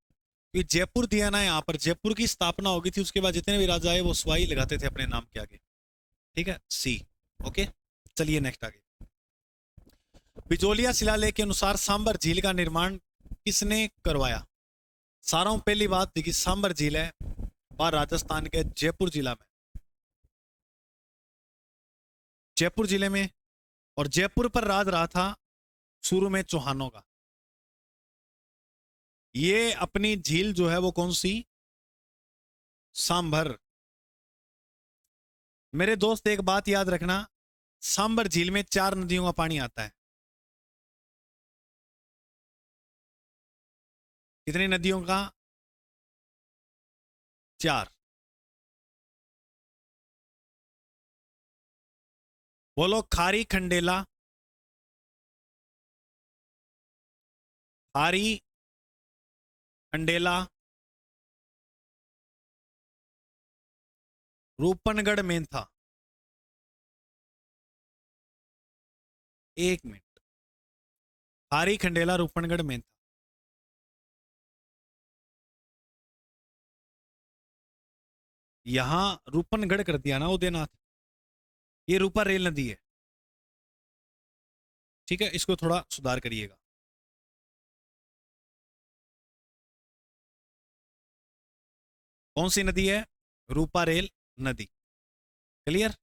ये जयपुर दिया ना, यहाँ पर जयपुर की स्थापना हो गई थी, उसके बाद जितने भी राजा आए वो सवाई लगाते थे अपने नाम के आगे। ठीक है, सी। ओके, चलिए नेक्स्ट आगे। बिजोलिया शिलालेख के अनुसार सांबर झील का निर्माण किसने करवाया? सारा पहली बात देखिए, सांबर झील है वह राजस्थान के जयपुर जिला में, जयपुर जिले में। और जयपुर पर राज रहा था शुरू में चौहानों का। ये अपनी झील जो है वो कौन सी? सांभर। मेरे दोस्त एक बात याद रखना, सांबर झील में 4 नदियों का पानी आता है। कितनी नदियों का? 4। बोलो, खारी खंडेला, खारी खंडेला, रूपनगढ़ मेंथा। 1 मिनट, खारी खंडेला रूपनगढ़ मेंथा। यहां रूपनगढ़ कर दिया ना उदयनाथ, ये रूपा रेल नदी है। ठीक है, इसको थोड़ा सुधार करिएगा। कौन सी नदी है? रूपा रेल नदी। क्लियर?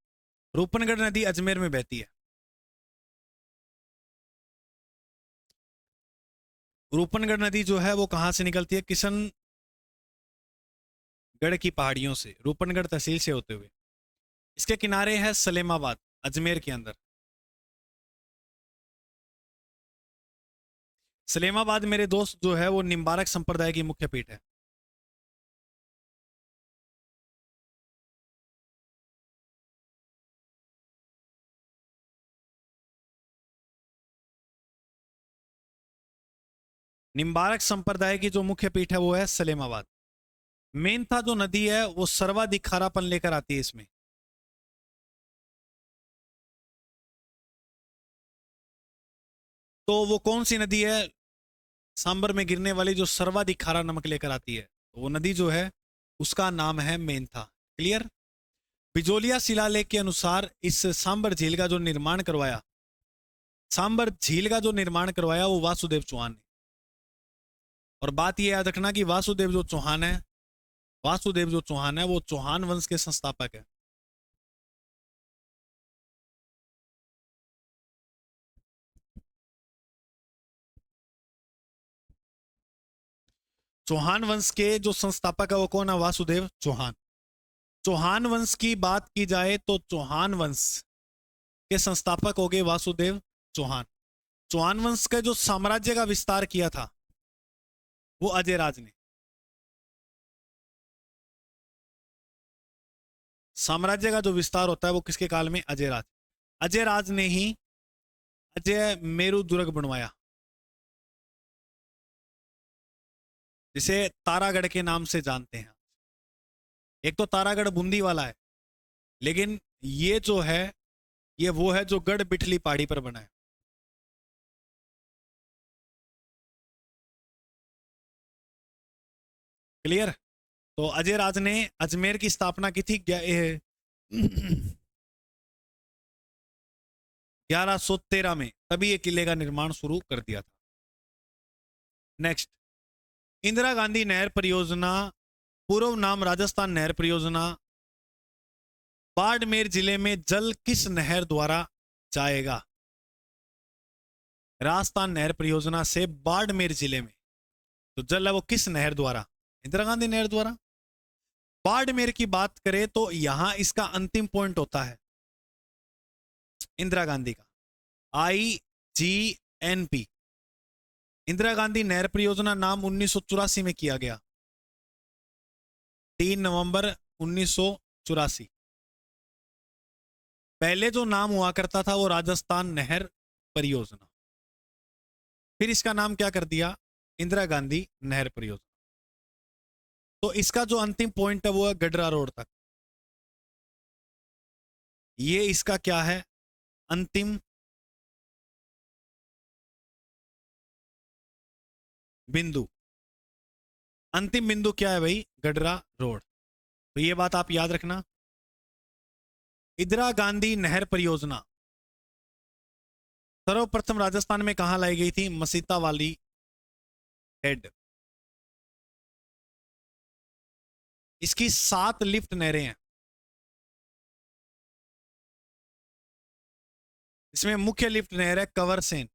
रूपनगढ़ नदी अजमेर में बहती है। रूपनगढ़ नदी जो है वो कहां से निकलती है? किशनगढ़ की पहाड़ियों से, रूपनगढ़ तहसील से होते हुए। इसके किनारे है सलेमाबाद, अजमेर के अंदर। सलेमाबाद मेरे दोस्त जो है वो निम्बारक संप्रदाय की मुख्य पीठ है। निम्बारक संप्रदाय की जो मुख्य पीठ है वो है सलेमाबाद। मेंथा जो नदी है वो सर्वाधिक खारापन लेकर आती है इसमें। तो वो कौन सी नदी है सांबर में गिरने वाली जो सर्वाधिक खारा नमक लेकर आती है? तो वो नदी जो है उसका नाम है मेंथा। क्लियर? बिजोलिया शिलालेख के अनुसार इस सांबर झील का जो निर्माण करवाया, सांबर झील का जो निर्माण करवाया वो वासुदेव चौहान ने। और बात ये याद रखना कि वासुदेव जो चौहान है, वासुदेव जो चौहान है वो चौहान वंश के संस्थापक है। चौहान वंश के जो संस्थापक है वो कौन है? वासुदेव चौहान। चौहान वंश की बात की जाए तो चौहान वंश के संस्थापक हो गए वासुदेव चौहान। चौहान वंश का जो साम्राज्य का विस्तार किया था वो अजय राज ने। साम्राज्य का जो विस्तार होता है वो किसके काल में? अजय राज। अजय राज ने ही अजय मेरु दुर्ग बनवाया, जिसे तारागढ़ के नाम से जानते हैं। एक तो तारागढ़ बूंदी वाला है, लेकिन ये जो है ये वो है जो गढ़ बिठली पहाड़ी पर बना है। क्लियर? तो अजय राज ने अजमेर की स्थापना की थी 1113 में, तभी ये किले का निर्माण शुरू कर दिया था। नेक्स्ट, इंदिरा गांधी नहर परियोजना, पूर्व नाम राजस्थान नहर परियोजना, बाड़मेर जिले में जल किस नहर द्वारा जाएगा? राजस्थान नहर परियोजना से बाड़मेर जिले में तो जल है वो किस नहर द्वारा? इंदिरा गांधी नहर द्वारा। बाड़मेर की बात करें तो यहां इसका अंतिम पॉइंट होता है इंदिरा गांधी का IGNP, इंदिरा गांधी नहर परियोजना नाम 1984 में किया गया, 3 नवंबर 1984। पहले जो नाम हुआ करता था वो राजस्थान नहर परियोजना, फिर इसका नाम क्या कर दिया? इंदिरा गांधी नहर परियोजना। तो इसका जो अंतिम पॉइंट है वो है गडरा रोड तक। ये इसका क्या है? अंतिम बिंदु। अंतिम बिंदु क्या है भाई? गडरा रोड। तो ये बात आप याद रखना। इंदिरा गांधी नहर परियोजना सर्वप्रथम राजस्थान में कहां लाई गई थी? मसीता वाली हेड। इसकी 7 लिफ्ट नहरें हैं। इसमें मुख्य लिफ्ट नहर है कंवर सेन।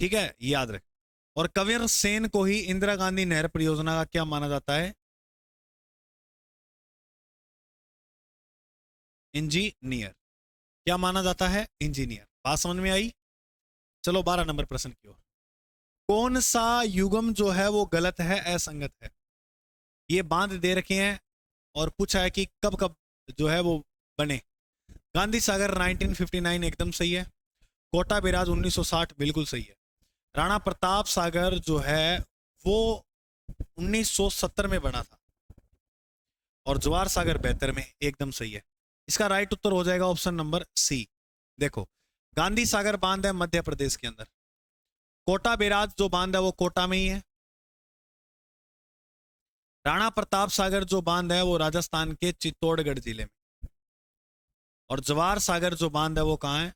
ठीक है, याद रख। और कंवर सेन को ही इंदिरा गांधी नहर परियोजना का क्या माना जाता है? इंजीनियर। क्या माना जाता है? इंजीनियर। बात समझ में आई? चलो 12 नंबर प्रश्न की ओर। कौन सा युगम जो है वो गलत है, असंगत है? ये बांध दे रखे हैं और पूछा है कि कब कब जो है वो बने। गांधी सागर 1959 एकदम सही है। कोटा बैराज 1960 बिल्कुल सही है। राणा प्रताप सागर जो है वो 1970 में बना था। और जवाहर सागर 72 में, एकदम सही है। इसका राइट उत्तर हो जाएगा ऑप्शन नंबर सी। देखो, गांधी सागर बांध है मध्य प्रदेश के अंदर, कोटा बैराज जो बांध है वो कोटा में ही है, राणा प्रताप सागर जो बांध है वो राजस्थान के चित्तौड़गढ़ जिले में, और जवाहर सागर जो बांध है वो कहां है?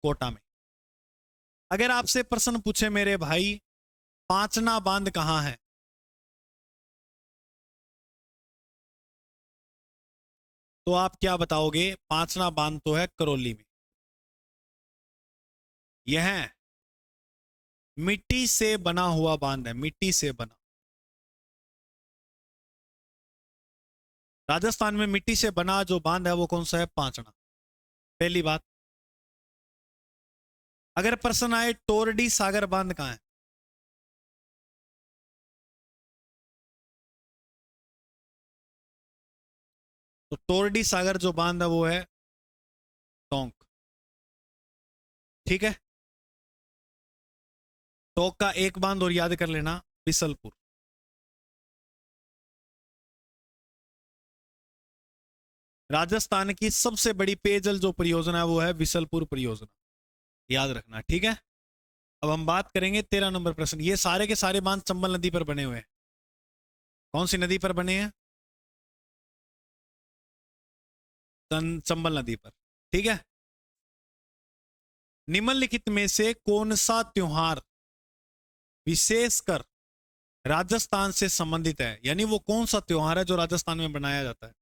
कोटा में। अगर आपसे प्रश्न पूछे मेरे भाई पांचना बांध कहां है, तो आप क्या बताओगे? पांचना बांध तो है करौली में। यह मिट्टी से बना हुआ बांध है, मिट्टी से बना। राजस्थान में मिट्टी से बना जो बांध है वो कौन सा है? पांचना। पहली बात। अगर प्रश्न आए टोरडी सागर बांध कहां है, तो टोरडी सागर जो बांध है वो है टोंक। ठीक है, टोंक का एक बांध और याद कर लेना, बिसलपुर। राजस्थान की सबसे बड़ी पेयजल जो परियोजना है वो है बिसलपुर परियोजना, याद रखना। ठीक है, अब हम बात करेंगे 13 नंबर प्रश्न। ये सारे के सारे बांध चंबल नदी पर बने हुए हैं। कौन सी नदी पर बने हैं? चंबल नदी पर। ठीक है। निम्नलिखित में से कौन सा त्योहार विशेषकर राजस्थान से संबंधित है, यानी वो कौन सा त्योहार है जो राजस्थान में बनाया जाता है?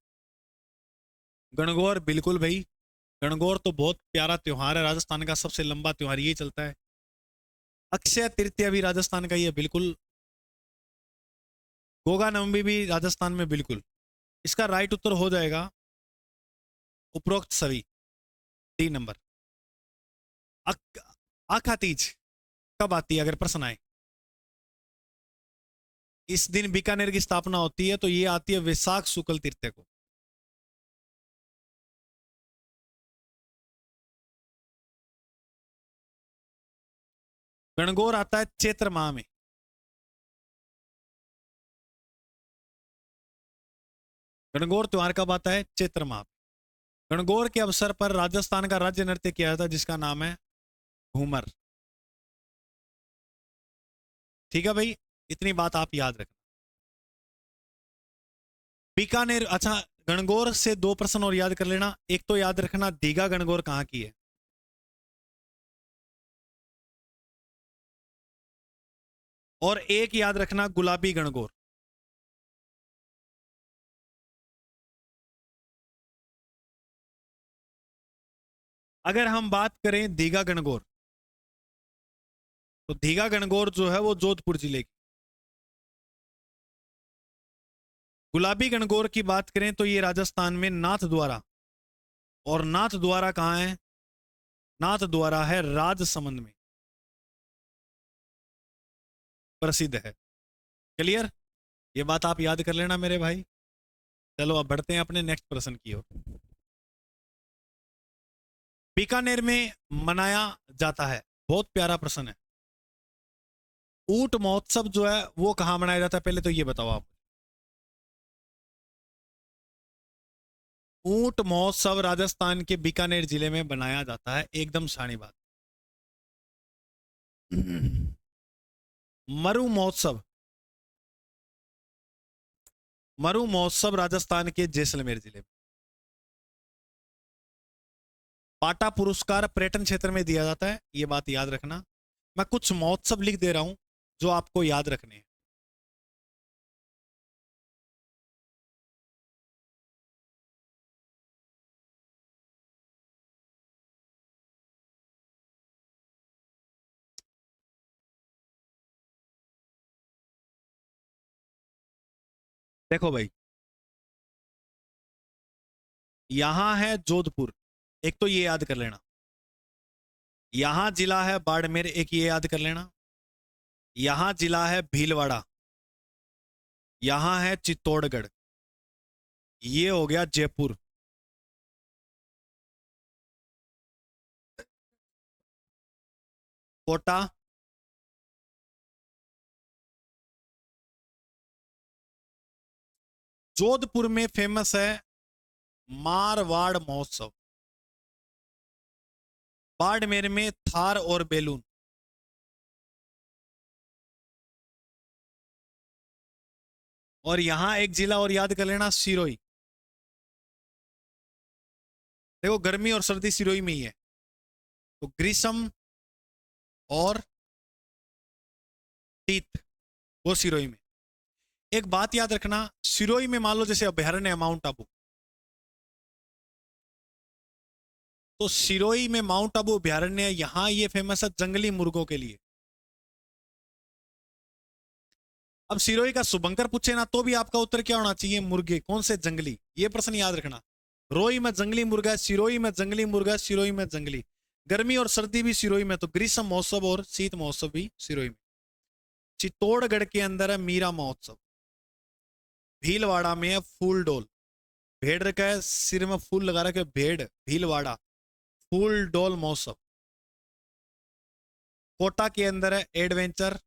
गणगौर, बिल्कुल भाई। गणगौर तो बहुत प्यारा त्योहार है, राजस्थान का सबसे लंबा त्योहार यही चलता है। अक्षय तृतीया भी राजस्थान का ही है, बिल्कुल। गोगा नवमी भी राजस्थान में, बिल्कुल। इसका राइट उत्तर हो जाएगा उपरोक्त सभी, 3 नंबर। आखा तीज कब आती है, अगर प्रश्न आए? इस दिन बीकानेर की स्थापना होती है, तो ये आती है वैशाख शुक्ल तृतीया को। गणगौर आता है चैत्र माह में। गणगौर त्योहार कब आता है? चैत्र माह। गणगौर के अवसर पर राजस्थान का राज्य नृत्य किया जाता है, जिसका नाम है घूमर। ठीक है भाई, इतनी बात आप याद रखना। बीकानेर, अच्छा, गणगौर से 2 प्रश्न और याद कर लेना। एक तो याद रखना दीघा गणगौर कहाँ की है, और एक याद रखना गुलाबी गणगौर। अगर हम बात करें दीघा गणगौर, तो दीघा गणगौर जो है वो जोधपुर जिले की। गुलाबी गणगौर की बात करें तो ये राजस्थान में नाथ द्वारा, और नाथ द्वारा कहाँ है? नाथ द्वारा है राजसमंद में, प्रसिद्ध है। क्लियर? ये बात आप याद कर लेना मेरे भाई। चलो अब बढ़ते हैं अपने नेक्स्ट प्रश्न की ओर। बीकानेर में मनाया जाता है, बहुत प्यारा प्रश्न है, ऊंट महोत्सव जो है वो कहां मनाया जाता है, पहले तो ये बताओ आप। ऊंट महोत्सव राजस्थान के बीकानेर जिले में बनाया जाता है, एकदम शानी बात। मरु महोत्सव, मरु महोत्सव राजस्थान के जैसलमेर जिले में। पाटा पुरस्कार पर्यटन क्षेत्र में दिया जाता है, ये बात याद रखना। मैं कुछ महोत्सव लिख दे रहा हूं जो आपको याद रखने हैं। देखो भाई, यहां है जोधपुर, एक तो ये याद कर लेना। यहां जिला है बाड़मेर, एक ये याद कर लेना। यहां जिला है भीलवाड़ा। यहां है चित्तौड़गढ़। ये हो गया जयपुर। कोटा। जोधपुर में फेमस है मारवाड़ महोत्सव। बाड़मेर में थार और बैलून। और यहां एक जिला और याद कर लेना, सिरोही। देखो गर्मी और सर्दी सिरोही में ही है, तो ग्रीष्म और शीत वो सिरोही में। एक बात याद रखना, सिरोही में मान लो जैसे अभ्यारण्य है माउंट आबू, तो सिरोही में माउंट आबू अभ्यारण्य, यहां ये फेमस है जंगली मुर्गों के लिए। अब सिरोही का शुभंकर पूछे ना तो भी आपका उत्तर क्या होना चाहिए? मुर्गे। कौन से जंगली? ये प्रश्न याद रखना। रोही में जंगली मुर्गा है, सिरोही में जंगली मुर्गा है, सिरोही में जंगली। गर्मी और सर्दी भी सिरोही में, तो ग्रीष्म महोत्सव और शीत महोत्सव भी सिरोही में। चित्तौड़गढ़ के अंदर है मीरा महोत्सव। भीलवाड़ा में है फूल डोल। भेड़ रखा है, सिर में फूल लगा रखे, भेड़, भीलवाड़ा फूल डोल महोत्सव। कोटा के अंदर है एडवेंचर।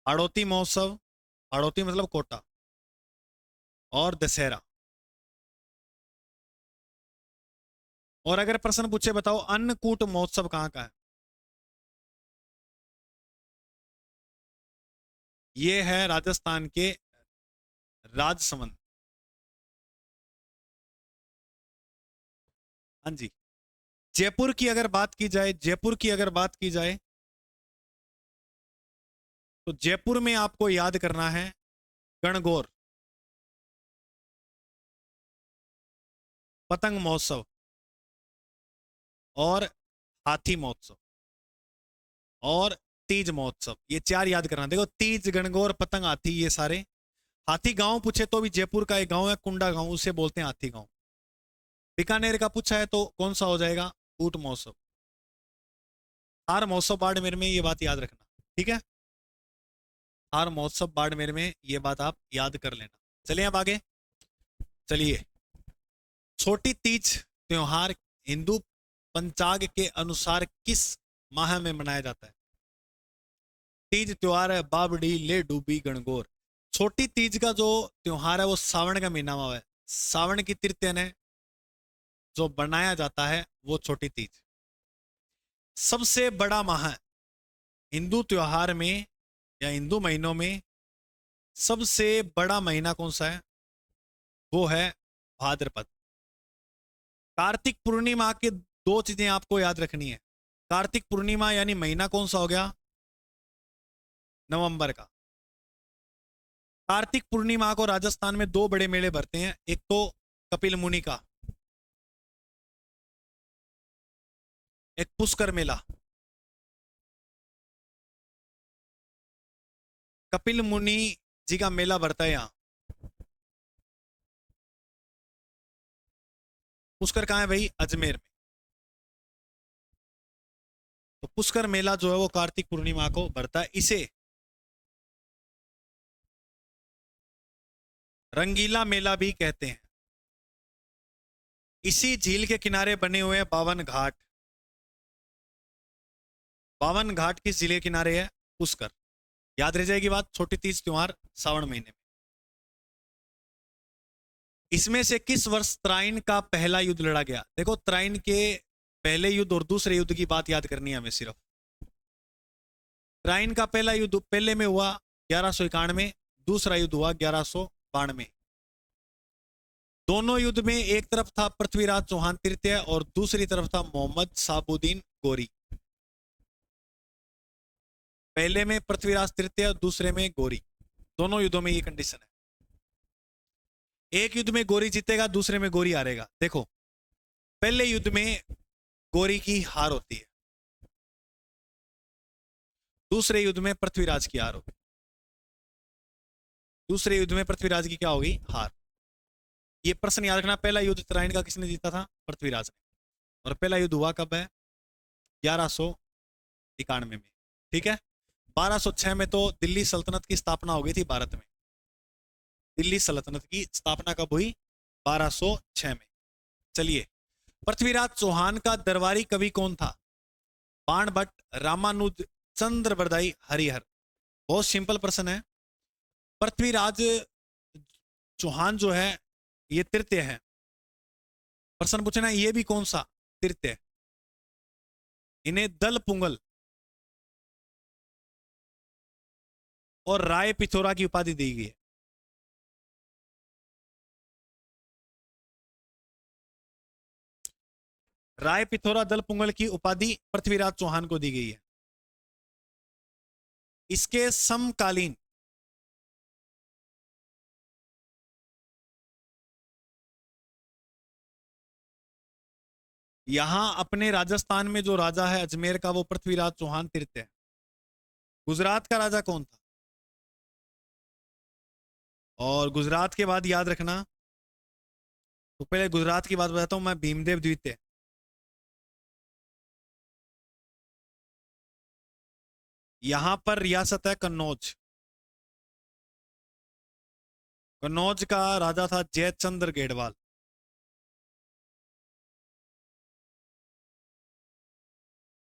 हाड़ौती महोत्सव, हाड़ौती मतलब कोटा। और दशहरा। और अगर प्रश्न पूछे बताओ अन्नकूट महोत्सव कहाँ का है, ये है राजस्थान के राजसमंद। हाँ जी। जयपुर की अगर बात की जाए, जयपुर की अगर बात की जाए तो जयपुर में आपको याद करना है गणगौर, पतंग महोत्सव और हाथी महोत्सव और तीज महोत्सव, ये चार याद करना। देखो तीज, गणगौर, पतंग, हाथी, ये सारे। हाथी गांव पूछे तो भी जयपुर का एक गांव है कुंडा गांव, उसे बोलते हैं हाथी गांव। बीकानेर का पूछा है तो कौन सा हो जाएगा, ऊंट महोत्सव। हार महोत्सव बाड़मेर में, ये बात याद रखना, ठीक है। हार महोत्सव बाड़मेर में, ये बात आप याद कर लेना। चलिए अब आगे चलिए। छोटी तीज त्योहार हिंदू पंचांग के अनुसार किस माह में मनाया जाता है। तीज त्योहार है बाबड़ी ले डूबी गणगौर। छोटी तीज का जो त्योहार है वो सावन का महीना में है, सावन की तृतीया ने जो बनाया जाता है वो छोटी तीज। सबसे बड़ा माह हिंदू त्योहार में या हिंदू महीनों में सबसे बड़ा महीना कौन सा है, वो है भाद्रपद। कार्तिक पूर्णिमा के दो चीजें आपको याद रखनी है। कार्तिक पूर्णिमा यानी महीना कौन सा हो गया, नवंबर का। कार्तिक पूर्णिमा को राजस्थान में दो बड़े मेले भरते हैं, एक तो कपिल मुनि का, एक पुष्कर मेला। कपिल मुनि जी का मेला भरता है यहां। पुष्कर कहां है भाई, अजमेर में। तो पुष्कर मेला जो है वो कार्तिक पूर्णिमा को भरता है। इसे रंगीला मेला भी कहते हैं। इसी झील के किनारे बने हुए हैं 52 घाट। 52 घाट किस झील के किनारे है, पुष्कर। याद रह जाएगी बात, छोटी तीज त्योहार सावन महीने में। इसमें से किस वर्ष त्राइन का पहला युद्ध लड़ा गया। देखो त्राइन के पहले युद्ध और दूसरे युद्ध की बात याद करनी है हमें सिर्फ। त्राइन का पहला युद्ध पहले में हुआ 1191, दूसरा युद्ध हुआ 1192। दोनों युद्ध में एक तरफ था पृथ्वीराज चौहान तृतीय और दूसरी तरफ था मोहम्मद साबुद्दीन गोरी। पहले में पृथ्वीराज तृतीय, दूसरे में गोरी। दोनों युद्धों में ये कंडीशन है। एक युद्ध में गोरी जीतेगा, दूसरे में गोरी हारेगा। देखो पहले युद्ध में गोरी की हार होती है, दूसरे युद्ध में पृथ्वीराज की हार होगी। दूसरे युद्ध में पृथ्वीराज की क्या होगी, हार। ये प्रश्न याद रखना, पहला युद्ध तराइन का किसने जीता था, पृथ्वीराज ने। और पहला युद्ध हुआ कब है, 1191 में, ठीक है। 1206 में तो दिल्ली सल्तनत की स्थापना हो गई थी भारत में। दिल्ली सल्तनत की स्थापना कब हुई, 1206 में। चलिए, पृथ्वीराज चौहान का दरबारी कवि कौन था, बाण भट्ट, रामानुज, चंद्र बरदाई, हरिहर। बहुत सिंपल प्रश्न है। पृथ्वीराज चौहान जो है ये तृतीय है। प्रश्न पूछना ये भी कौन सा, तृतीय। इन्हें दल पुंगल और राय पिथौरा की उपाधि दी गई है। राय पिथौरा दल पुंगल की उपाधि पृथ्वीराज चौहान को दी गई है। इसके समकालीन यहां अपने राजस्थान में जो राजा है अजमेर का, वो पृथ्वीराज चौहान तृतीय है। गुजरात का राजा कौन था, और गुजरात के बाद याद रखना, तो पहले गुजरात की बात बताता हूं मैं, भीमदेव द्वितीय। यहां पर रियासत है कन्नौज। कन्नौज का राजा था जयचंद्र गेडवाल।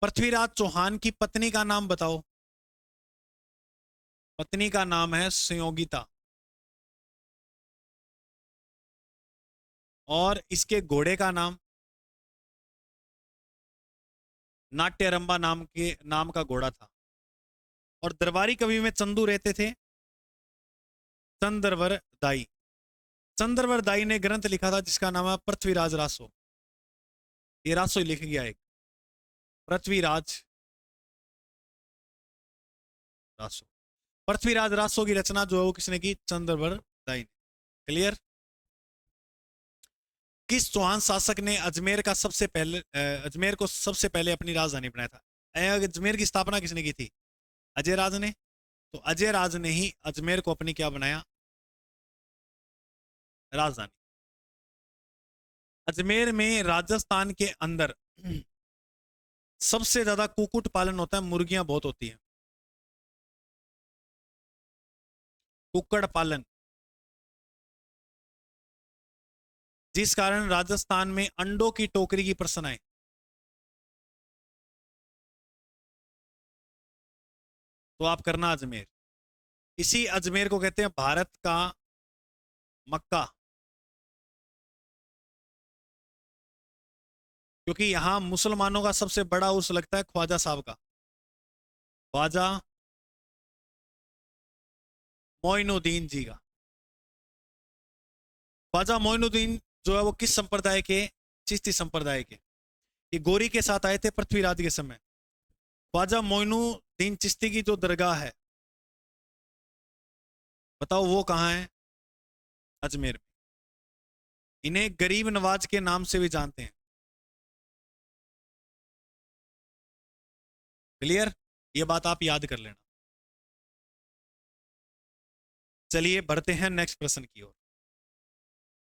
पृथ्वीराज चौहान की पत्नी का नाम बताओ। पत्नी का नाम है संयोगिता। और इसके घोड़े का नाम, नाट्यरंबा नाम का घोड़ा था। और दरबारी कवि में चंदू रहते थे, चंद्रवर दाई। चंद्रवर दाई ने ग्रंथ लिखा था जिसका नाम है पृथ्वीराज रासो। ये रासो ही लिख गया एक, पृथ्वीराज रासो। पृथ्वीराज रासो की रचना जो है वो किसने की? चंद्रवर दाई ने। क्लियर? किस चौहान शासक ने अजमेर को सबसे पहले अपनी राजधानी बनाया था? अजमेर की स्थापना किसने की थी? अजय राज ने। तो अजय राज ने ही अजमेर को अपनी क्या बनाया? राजधानी। अजमेर में राजस्थान के अंदर सबसे ज्यादा कुक्कुट पालन होता है, मुर्गियां बहुत होती हैं, कुक्कड़ पालन, जिस कारण राजस्थान में अंडों की टोकरी की प्रश्न आए। तो आप करना अजमेर। इसी अजमेर को कहते हैं भारत का मक्का, क्योंकि यहां मुसलमानों का सबसे बड़ा उर्स लगता है ख्वाजा साहब का, ख्वाजा मोइनुद्दीन जी का। ख्वाजा मोइनुद्दीन जो है वो किस संप्रदाय के? चिश्ती संप्रदाय के। ये गोरी के साथ आए थे पृथ्वीराज के समय। ख्वाजा मोइनुद्दीन चिश्ती की जो दरगाह है, बताओ वो कहां है? अजमेर में। इन्हें गरीब नवाज के नाम से भी जानते हैं। क्लियर? ये बात आप याद कर लेना। चलिए बढ़ते हैं नेक्स्ट प्रश्न की ओर।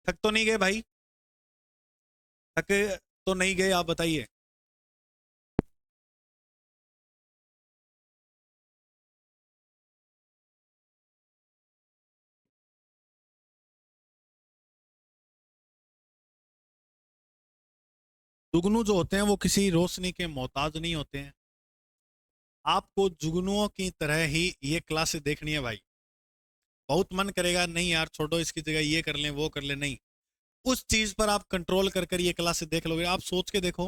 थक तो नहीं गए भाई? थक तो नहीं गए? आप बताइए। जुगनू जो होते हैं वो किसी रोशनी के मोहताज नहीं होते हैं। आपको जुगनुओं की तरह ही ये क्लासेस देखनी है भाई। बहुत मन करेगा नहीं यार छोड़ो, इसकी जगह ये कर लें वो कर लें, नहीं, उस चीज पर आप कंट्रोल कर कर ये क्लासेस देख लोगे। आप सोच के देखो,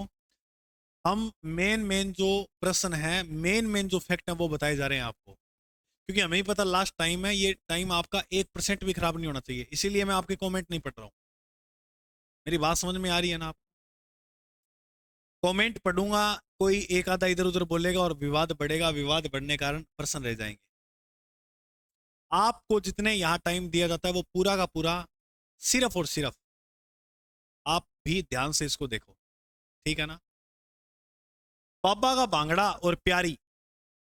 हम मेन मेन जो प्रश्न है, मेन मेन जो फैक्ट है वो बताए जा रहे हैं आपको, क्योंकि हमें ही पता लास्ट टाइम है, ये टाइम आपका 1% भी खराब नहीं होना चाहिए, इसीलिए मैं आपके कमेंट नहीं पढ़ रहा हूँ। मेरी बात समझ में आ रही है ना? आप कमेंट पढ़ूंगा, कोई एक आधा इधर उधर बोलेगा और विवाद बढ़ेगा, विवाद बढ़ने के कारण प्रश्न रह जाएंगे। आपको जितने यहां टाइम दिया जाता है वो पूरा का पूरा सिर्फ और सिर्फ आप भी ध्यान से इसको देखो, ठीक है ना? बाबा का भांगड़ा और प्यारी,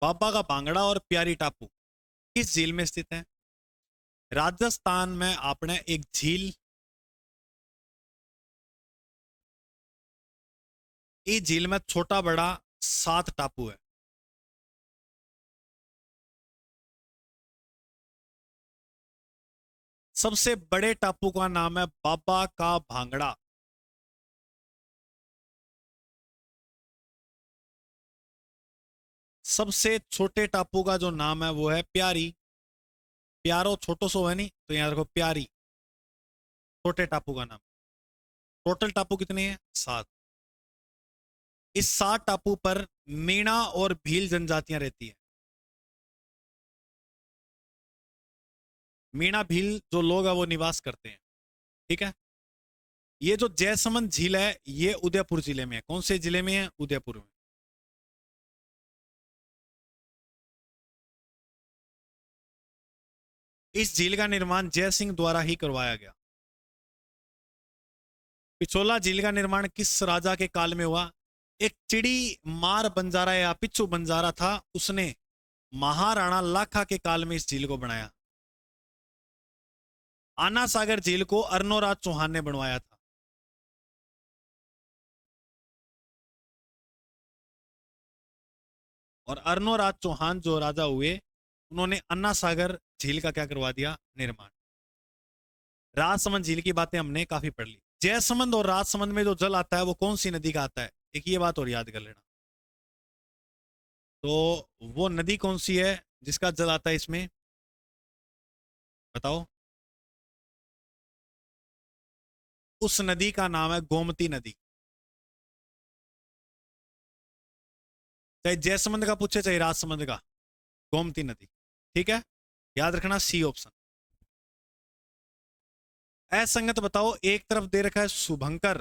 बाबा का भांगड़ा और प्यारी टापू किस झील में स्थित है? राजस्थान में आपने एक झील, इस झील में छोटा बड़ा 7 टापू है। सबसे बड़े टापू का नाम है बाबा का भांगड़ा। सबसे छोटे टापू का जो नाम है वो है प्यारी। प्यारो छोटो सो है नहीं, तो यहां देखो प्यारी, छोटे टापू का नाम। टोटल टापू कितने हैं? 7। इस 7 टापू पर मीणा और भील जनजातियां रहती हैं। मीणा भील जो लोग हैं वो निवास करते हैं, ठीक है? ये जो जयसमंद झील है ये उदयपुर जिले में है। कौन से जिले में है? उदयपुर में। इस झील का निर्माण जय सिंह द्वारा ही करवाया गया। पिछोला झील का निर्माण किस राजा के काल में हुआ? एक चिड़ी मार बंजारा या पिच्छू बंजारा था, उसने महाराणा लाखा के काल में इस झील को बनाया। आना सागर झील को अर्नोराज चौहान ने बनवाया था। और अर्नोराज चौहान जो राजा हुए, उन्होंने अन्ना सागर झील का क्या करवा दिया? निर्माण। राजसमंद झील की बातें हमने काफी पढ़ ली। जयसमंद और राजसमंद में जो जल आता है वो कौन सी नदी का आता है? एक ये बात और याद कर लेना। तो वो नदी कौन सी है जिसका जल आता है इसमें? बताओ। उस नदी का नाम है गोमती नदी। चाहे जयसमंद का पूछे चाहे राजसमंद का, गोमती नदी। ठीक है, याद रखना सी ऑप्शन। असंगत बताओ, एक तरफ दे रखा है शुभंकर,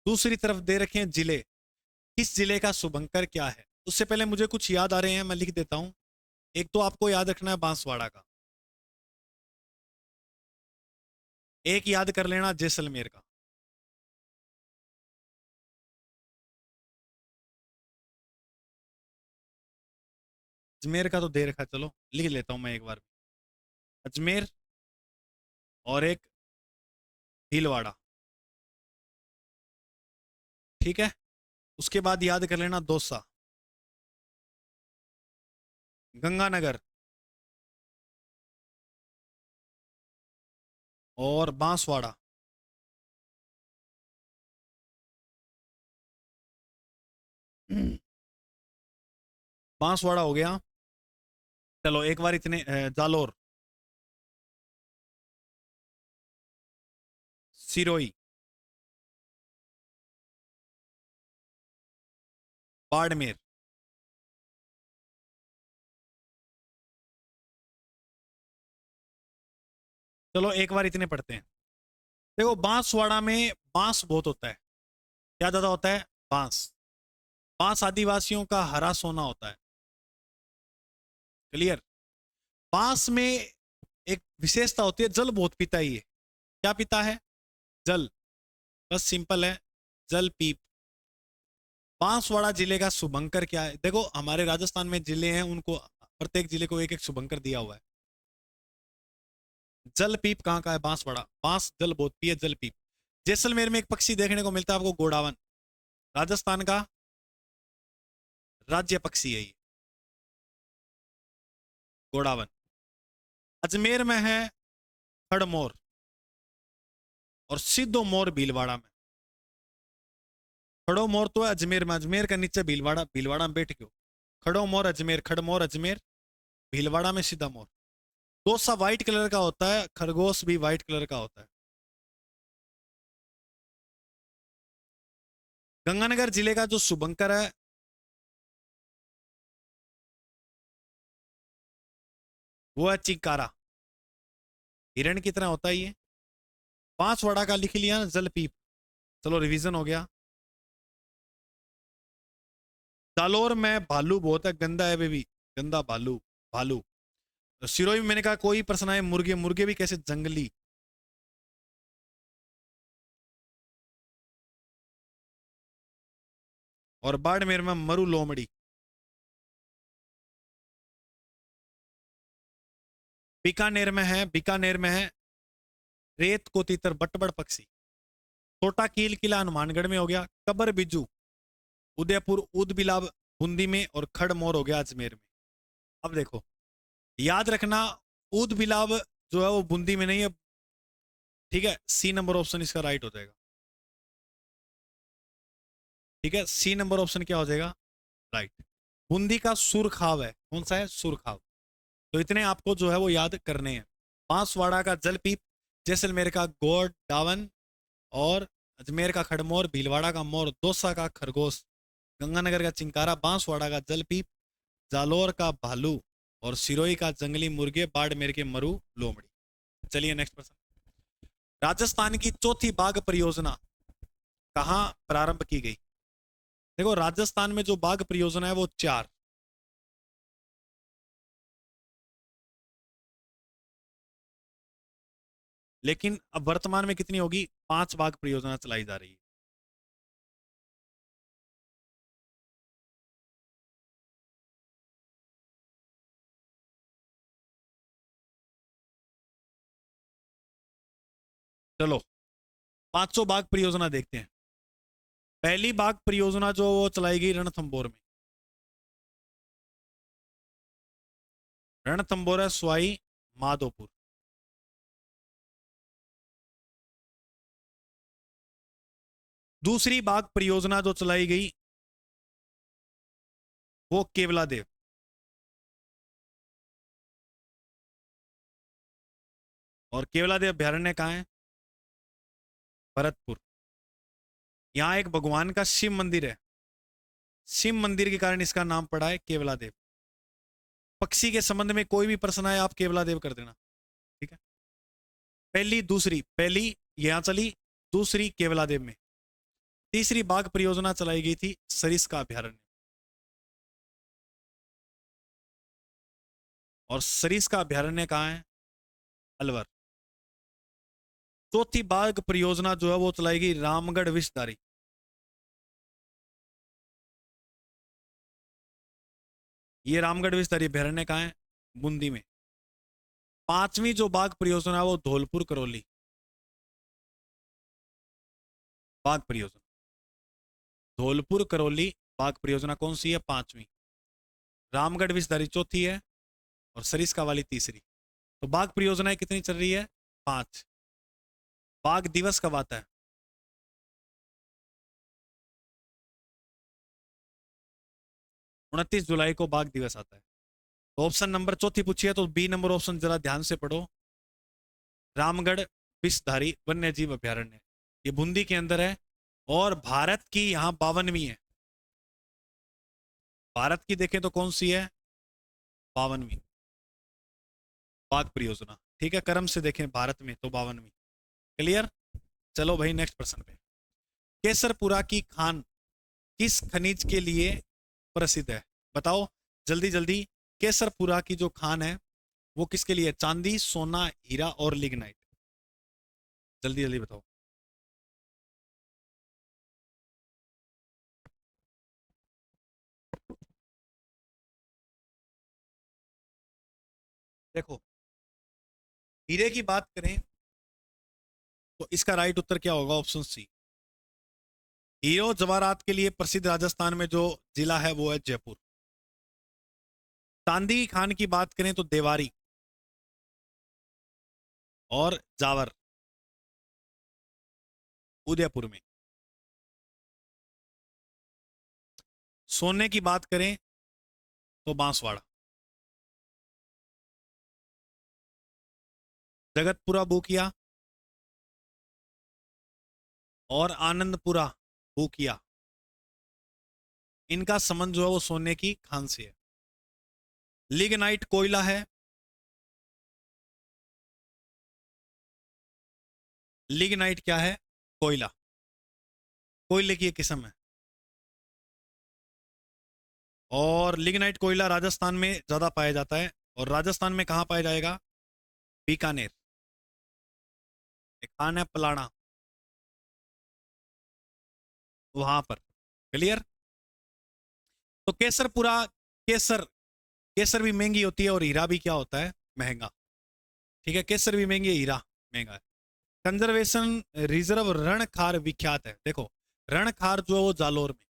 दूसरी तरफ दे रखे हैं जिले, किस जिले का शुभंकर क्या है? उससे पहले मुझे कुछ याद आ रहे हैं, मैं लिख देता हूं। एक तो आपको याद रखना है बांसवाड़ा का, एक याद कर लेना जैसलमेर का। अजमेर का तो दे रखा है, चलो लिख लेता हूं मैं एक बार। अजमेर और एक भीलवाड़ा। ठीक है, उसके बाद याद कर लेना दौसा, गंगानगर और बांसवाड़ा। बांसवाड़ा हो गया। चलो एक बार इतने जालोर, सिरोही, बाड़मेर। चलो एक बार इतने पढ़ते हैं। देखो बांसवाड़ा में बांस बहुत होता है। क्या ज्यादा होता है? बांस। बांस आदिवासियों का हरा सोना होता है। क्लियर? बांस में एक विशेषता होती है, जल बहुत पीता ही है। क्या पीता है? जल। बस सिंपल है, जल पीप। बांसवाड़ा जिले का शुभंकर क्या है? देखो हमारे राजस्थान में जिले हैं, उनको प्रत्येक जिले को एक एक शुभंकर दिया हुआ है। जल पीप कहाँ का है? बांसवाड़ा। बांस जल बहुत पिए, जल पीप। जैसलमेर में एक पक्षी देखने को मिलता है आपको, गोडावन, राजस्थान का राज्य पक्षी है ये, गोडावन। अजमेर में है खड़मोर और सिद्धो मोर भीलवाड़ा में। खड़ो मोर तो है अजमेर में, अजमेर का नीचे भीलवाड़ा, भीलवाड़ा में बैठ क्यों? खड़ो मोर अजमेर, खड़मोर अजमेर, भीलवाड़ा में सीधा मोर। दोसा व्हाइट कलर का होता है, खरगोश भी व्हाइट कलर का होता है। गंगानगर जिले का जो शुभंकर है वो है चिंकारा, हिरण की तरह होता है ये। बांसवाड़ा का लिख लिया जलपीप। चलो रिवीजन हो गया। जालोर में भालू बहुत है, गंदा है बेबी, गंदा भालू। भालू। सिरोही में मैंने कहा कोई प्रश्न है, मुर्गे, मुर्गे भी कैसे? जंगली। और बाड़मेर में मरु लोमड़ी। बीकानेर में है, बीकानेर में है रेत को तीतर, बटबड़ पक्षी। छोटा कील किला हनुमानगढ़ में हो गया। कबर बिजू उदयपुर, ऊद बिलाव बूंदी में, और खड़मोर हो गया अजमेर में। अब देखो याद रखना, ऊद बिलाव जो है वो बूंदी में नहीं है। ठीक है, सी नंबर ऑप्शन इसका राइट हो जाएगा। ठीक है, सी नंबर ऑप्शन क्या हो जाएगा? राइट। बूंदी का सुरखाव है, कौन सा है? सुरखाव। तो इतने आपको जो है वो याद करने हैं। बांसवाड़ा का जलपीप, जैसलमेर का गोड डावन, और अजमेर का खड़मोर, भीलवाड़ा का मोर, दौसा का खरगोश, गंगानगर का चिंकारा, बांसवाड़ा का जलपीप, जालोर का भालू, और सिरोही का जंगली मुर्गे, बाड़मेर के मरु लोमड़ी। चलिए नेक्स्ट प्रश्न। राजस्थान की चौथी बाघ परियोजना कहां प्रारंभ की गई? देखो राजस्थान में जो बाघ परियोजना है वो 4, लेकिन अब वर्तमान में कितनी होगी? 5 बाघ परियोजना चलाई जा रही है। चलो 500 बाघ परियोजना देखते हैं। पहली बाघ परियोजना जो वो चलाई गई रणथंबोर में, रणथंबोर है स्वाई माधोपुर। दूसरी बाघ परियोजना जो चलाई गई वो केवला देव। और केवला देव अभ्यारण्य कहाँ है? भरतपुर। यहाँ एक भगवान का शिव मंदिर है, शिव मंदिर के कारण इसका नाम पड़ा है केवला देव। पक्षी के संबंध में कोई भी प्रश्न आए आप केवला देव कर देना, ठीक है। पहली दूसरी, पहली यहां चली, दूसरी केवला देव में, तीसरी बाघ परियोजना चलाई गई थी सरिस्का अभ्यारण्य, और सरिस्का अभ्यारण्य कहां है? अलवर। चौथी बाघ परियोजना जो है वो चलाई गई रामगढ़ विषधारी, ये रामगढ़ विषधारी अभ्यारण्य कहां है? बूंदी में। पांचवी जो बाघ परियोजना है वो धौलपुर करौली बाघ परियोजना, धौलपुर करौली बाघ परियोजना कौन सी है? पांचवी। रामगढ़ विषधारी चौथी है और सरिस्का वाली तीसरी। तो बाघ परियोजनाएं कितनी चल रही है? 5। बाघ दिवस कब आता है? 29 जुलाई को बाघ दिवस आता है। तो ऑप्शन नंबर चौथी पूछी है तो बी नंबर ऑप्शन जरा ध्यान से पढ़ो, रामगढ़ विषधारी वन्य जीव अभ्यारण्य, ये बूंदी के अंदर है और भारत की यहां 52वीं है। भारत की देखें तो कौन सी है? 52वीं बाघ परियोजना, ठीक है। क्रम से देखें भारत में तो 52वीं। क्लियर? चलो भाई नेक्स्ट प्रश्न पे। केसरपुरा की खान किस खनिज के लिए प्रसिद्ध है? बताओ जल्दी जल्दी। केसरपुरा की जो खान है वो किसके लिए? चांदी, सोना, हीरा और लिग्नाइट। जल्दी जल्दी बताओ। देखो हीरे की बात करें तो इसका राइट उत्तर क्या होगा? Option C. हीरो जवाहरात के लिए प्रसिद्ध राजस्थान में जो जिला है वो है जयपुर। चांदी की खान की बात करें तो देवारी और जावर उदयपुर में। सोने की बात करें तो बांसवाड़ा। जगतपुरा बूकिया और आनंदपुरा बूकिया, इनका संबंध जो है वो सोने की खान से है। लिग्नाइट कोयला है, लिग्नाइट क्या है? कोयला, कोयले की एक किस्म है। और लिग्नाइट कोयला राजस्थान में ज्यादा पाया जाता है, और राजस्थान में कहां पाया जाएगा? बीकानेर। एक खान है पलाड़ा, वहां पर। क्लियर? तो केसरपुरा, केसर, केसर भी महंगी होती है और हीरा भी क्या होता है? महंगा। ठीक है, केसर भी महंगी है, हीरा महंगा है। कंजर्वेशन रिजर्व रणखार विख्यात है। देखो रणखार जो है वो जालोर में,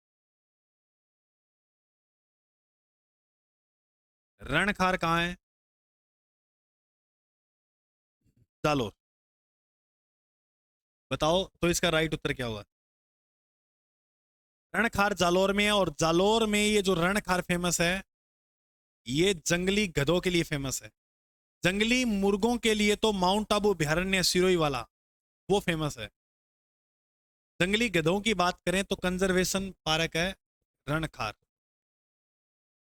रणखार कहाँ है? जालोर। बताओ तो इसका राइट उत्तर क्या होगा? रणखार जालोर में है, और जालोर में ये जो रणखार फेमस है ये जंगली गधों के लिए फेमस है। जंगली मुर्गों के लिए तो माउंट आबू अभ्यारण्य सिरोही वाला वो फेमस है। जंगली गधों की बात करें तो कंजर्वेशन पार्क है रणखार।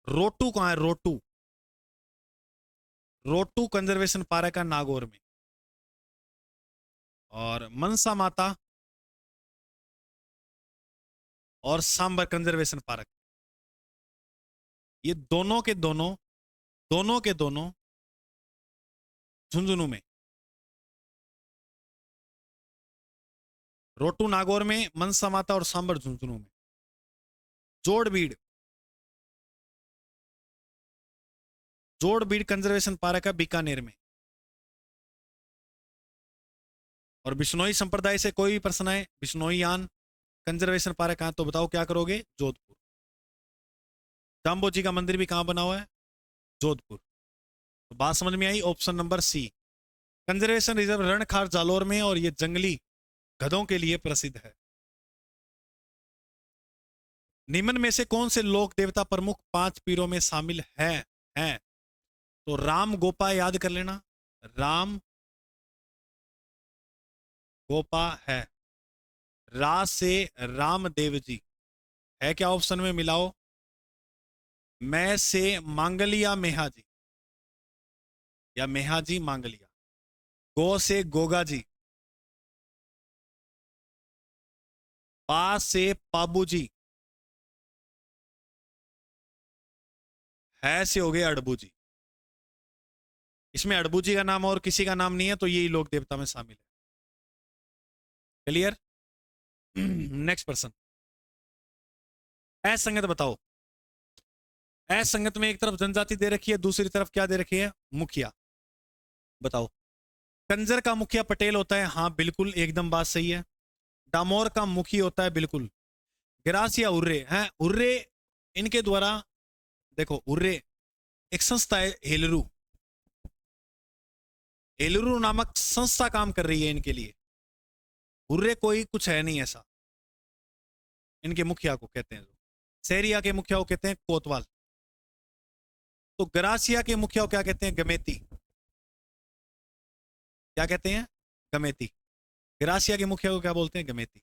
रोटू कहाँ है? रोटू, रोटू कंजर्वेशन पार्क है नागौर में। और मनसा माता और सांबर कंजर्वेशन पार्क, ये दोनों के दोनों, दोनों के दोनों झुंझुनू में। रोटू नागौर में, मनसा माता और सांबर झुंझुनू में। जोड़बीड़, जोड़बीड़ कंजर्वेशन पार्क है बीकानेर में। और बिश्नोई संप्रदाय से कोई भी प्रश्न आए, बिश्नोईयान कंजर्वेशन पार्क कहां, तो बताओ क्या करोगे? जोधपुर। जाम्बो जी का मंदिर भी कहां बना हुआ है? जोधपुर। तो बात समझ में आई? Option number C, conservation reserve Rankhar Jalore में, और ये जंगली गधों के लिए प्रसिद्ध है। निम्न में से कौन से लोक देवता प्रमुख 5 पीरों में शामिल हैं? तो राम गोपा याद कर लेना, राम गोपा है। रा से रामदेव जी है क्या ऑप्शन में, मिलाओ। मैं से मांगलिया मेहा जी, या मेहा जी मांगलिया। गो से गोगा जी। पा से पाबू जी। है से हो गए अड़बू जी। इसमें अड़बू जी का नाम और किसी का नाम नहीं है, तो यही लोक देवता में शामिल है। क्लियर। Next person. असंगत बताओ। असंगत में एक तरफ जनजाति दे रखी है, दूसरी तरफ क्या दे रखी है, मुखिया। बताओ। कंजर का मुखिया पटेल होता है, हाँ बिल्कुल एकदम बात सही है। डामोर का मुखी होता है, बिल्कुल। गिरास या उर्रे हैं, उर्रे इनके द्वारा, देखो उर्रे एक संस्था है हेलरू, हेलरू नामक संस्था काम कर रही है इनके लिए। उर्रे कोई कुछ है नहीं ऐसा। इनके मुखिया को कहते हैं, सेरिया के मुखिया को कहते हैं कोतवाल। तो गरासिया के मुखिया को क्या कहते हैं, गमेती। क्या कहते हैं, गमेती। गरासिया के मुखिया को क्या बोलते हैं, गमेती।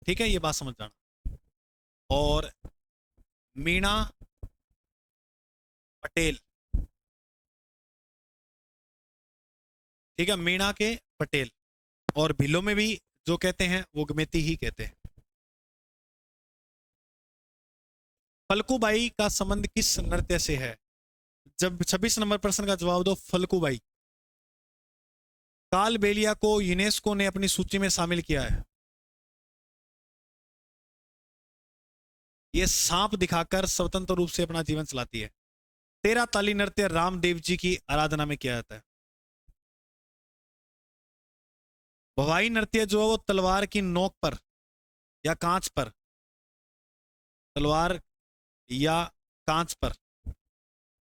ठीक है, ये बात समझ जाना। और मीणा पटेल, ठीक है, मीणा के पटेल। और भीलों में भी जो कहते हैं वो गमेती ही कहते हैं। फल्कूबाई का संबंध किस नृत्य से है। जब 26 नंबर प्रश्न का जवाब दो, फल्कूबाई। कालबेलिया को यूनेस्को ने अपनी सूची में शामिल किया है। ये सांप दिखाकर स्वतंत्र रूप से अपना जीवन चलाती है। 13 ताली नृत्य रामदेव जी की आराधना में किया जाता है। भवाई नृत्य जो है वो तलवार की नोक पर या कांच पर, तलवार या कांच पर,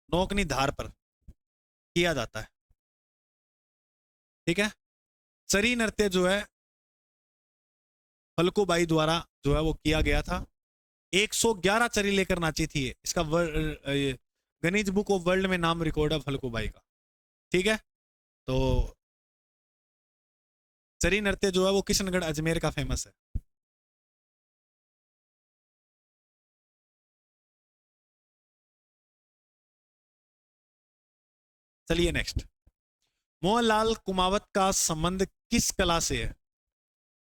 नोक नहीं धार पर किया जाता है। ठीक है। चरी नृत्य जो है फल्कूबाई द्वारा जो है वो किया गया था। 111 चरी लेकर नाची थी ये। इसका गिनीज बुक ऑफ वर्ल्ड में नाम रिकॉर्ड है फल्कूबाई का। ठीक है। तो चरी नृत्य जो है वो किशनगढ़ अजमेर का फेमस है। चलिए नेक्स्ट। मोहनलाल कुमावत का संबंध किस कला से है।